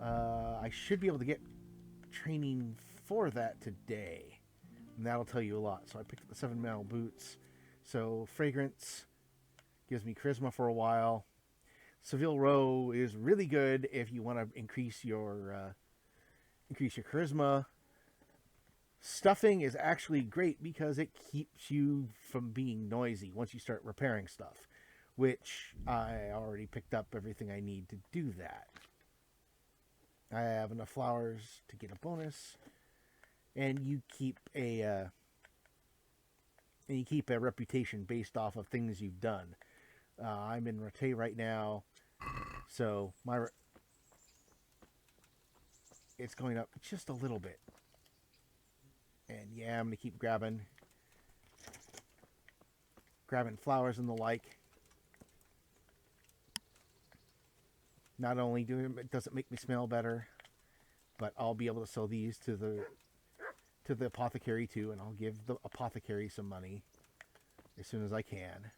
Speaker 1: I should be able to get training for that today, and that'll tell you a lot. So I picked up the 7 mile boots. So fragrance gives me charisma for a while. Seville Row is really good if you want to increase your charisma. Stuffing is actually great because it keeps you from being noisy once you start repairing stuff, which I already picked up everything I need to do that. I have enough flowers to get a bonus, and you keep a reputation based off of things you've done. I'm in Rattay right now, so it's going up just a little bit. And yeah, I'm going to keep grabbing flowers and the like. Not only does it make me smell better, but I'll be able to sell these to the apothecary too, and I'll give the apothecary some money as soon as I can.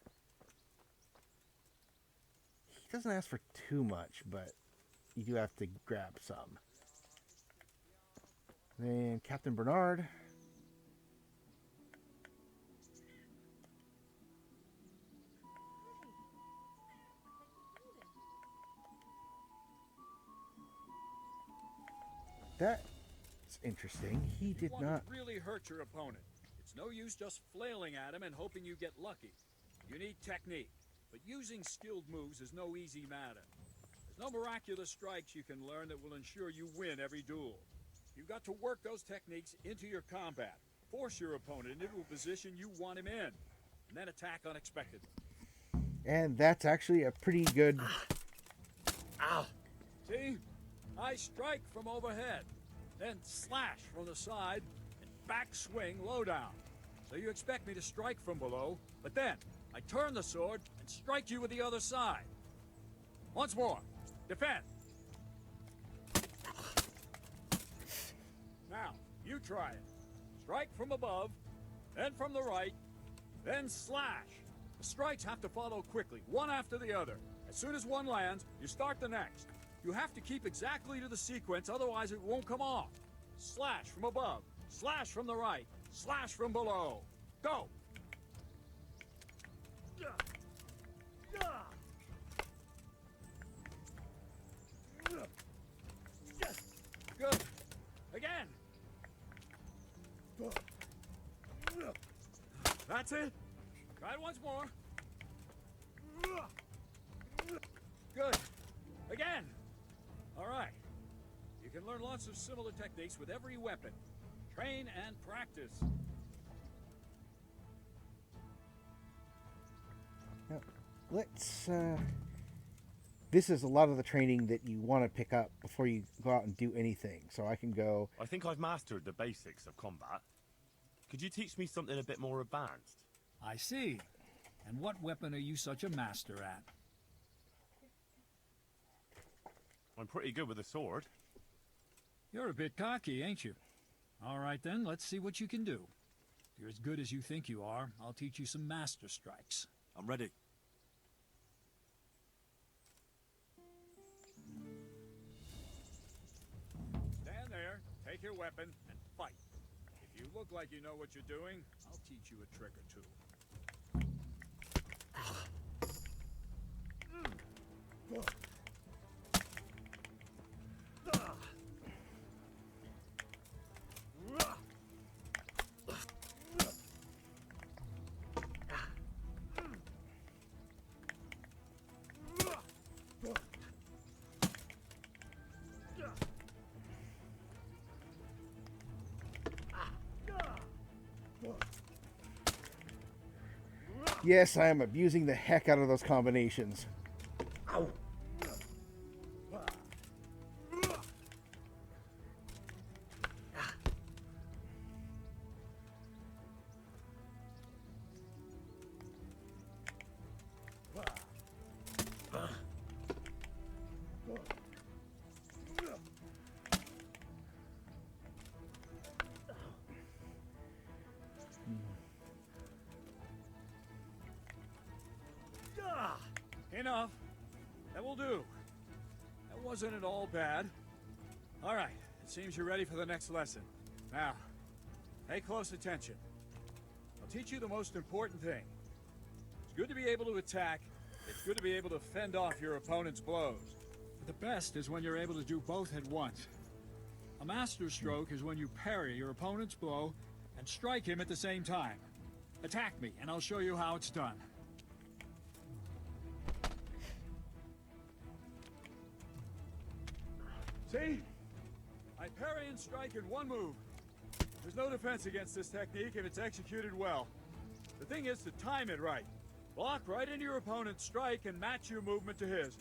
Speaker 1: He doesn't ask for too much, but you do have to grab some. Then Captain Bernard. That's interesting. He did
Speaker 22: You want
Speaker 1: not.
Speaker 22: to really hurt your opponent. It's no use just flailing at him and hoping you get lucky. You need technique, but using skilled moves is no easy matter. There's no miraculous strikes you can learn that will ensure you win every duel. You've got to work those techniques into your combat, force your opponent into a position you want him in, and then attack unexpectedly.
Speaker 1: And that's actually a pretty good...
Speaker 22: Ow! See? I strike from overhead, then slash from the side, and back swing low down. So you expect me to strike from below, but then I turn the sword and strike you with the other side. Once more. Defend. Now, you try it. Strike from above, then from the right, then slash. The strikes have to follow quickly, one after the other. As soon as one lands, you start the next. You have to keep exactly to the sequence, otherwise it won't come off. Slash from above, slash from the right, slash from below. Go! Good. Again. That's it. Try it once more. Good. Again. All right. You can learn lots of similar techniques with every weapon. Train and practice.
Speaker 1: Now, let's... This is a lot of the training that you want to pick up before you go out and do anything. So I can go...
Speaker 3: I think I've mastered the basics of combat. Could you teach me something a bit more advanced?
Speaker 22: I see. And what weapon are you such a master at?
Speaker 3: I'm pretty good with a sword.
Speaker 22: You're a bit cocky, ain't you? All right then, let's see what you can do. If you're as good as you think you are, I'll teach you some master strikes.
Speaker 19: I'm ready.
Speaker 22: Stand there, take your weapon, and fight. If you look like you know what you're doing, I'll teach you a trick or two.
Speaker 1: Yes, I am abusing the heck out of those combinations.
Speaker 5: Ow!
Speaker 22: Enough. That will do. That wasn't at all bad. All right, It seems you're ready for the next lesson. Now, pay close attention. I'll teach you the most important thing. It's good to be able to attack. It's good to be able to fend off your opponent's blows. But the best is when you're able to do both at once. A master stroke is when you parry your opponent's blow and strike him at the same time. Attack me, and I'll show you how it's done. See? I parry and strike in one move. There's no defense against this technique if it's executed well. The thing is to time it right. Block right into your opponent's strike and match your movement to his.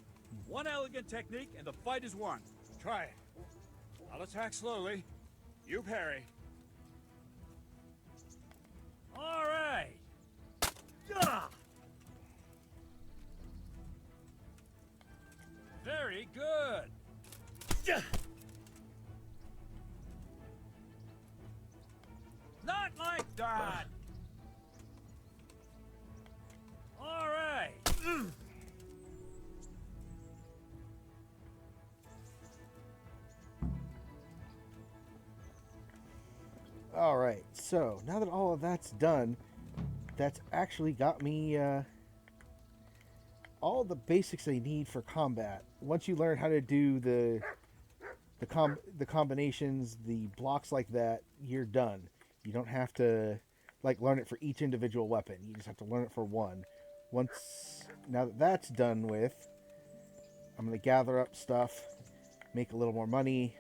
Speaker 22: One elegant technique and the fight is won. Try it. I'll attack slowly. You parry. All right. Ah! Very good. Not like that. All right.
Speaker 1: All right, so now that all of that's done, that's actually got me all the basics I need for combat. Once you learn how to do the combinations, the blocks like that, you're done. You don't have to like learn it for each individual weapon. You just have to learn it for one. Now that that's done with, I'm going to gather up stuff, make a little more money,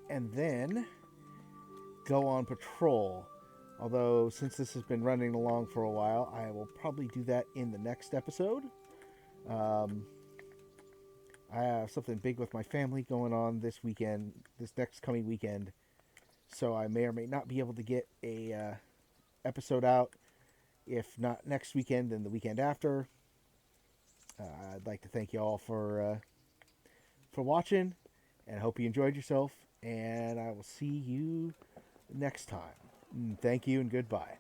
Speaker 1: and then go on patrol. Although, since this has been running along for a while, I will probably do that in the next episode. I have something big with my family going on this next coming weekend. So I may or may not be able to get a episode out. If not next weekend, then the weekend after. I'd like to thank you all for watching, and I hope you enjoyed yourself. And I will see you next time. Thank you and goodbye.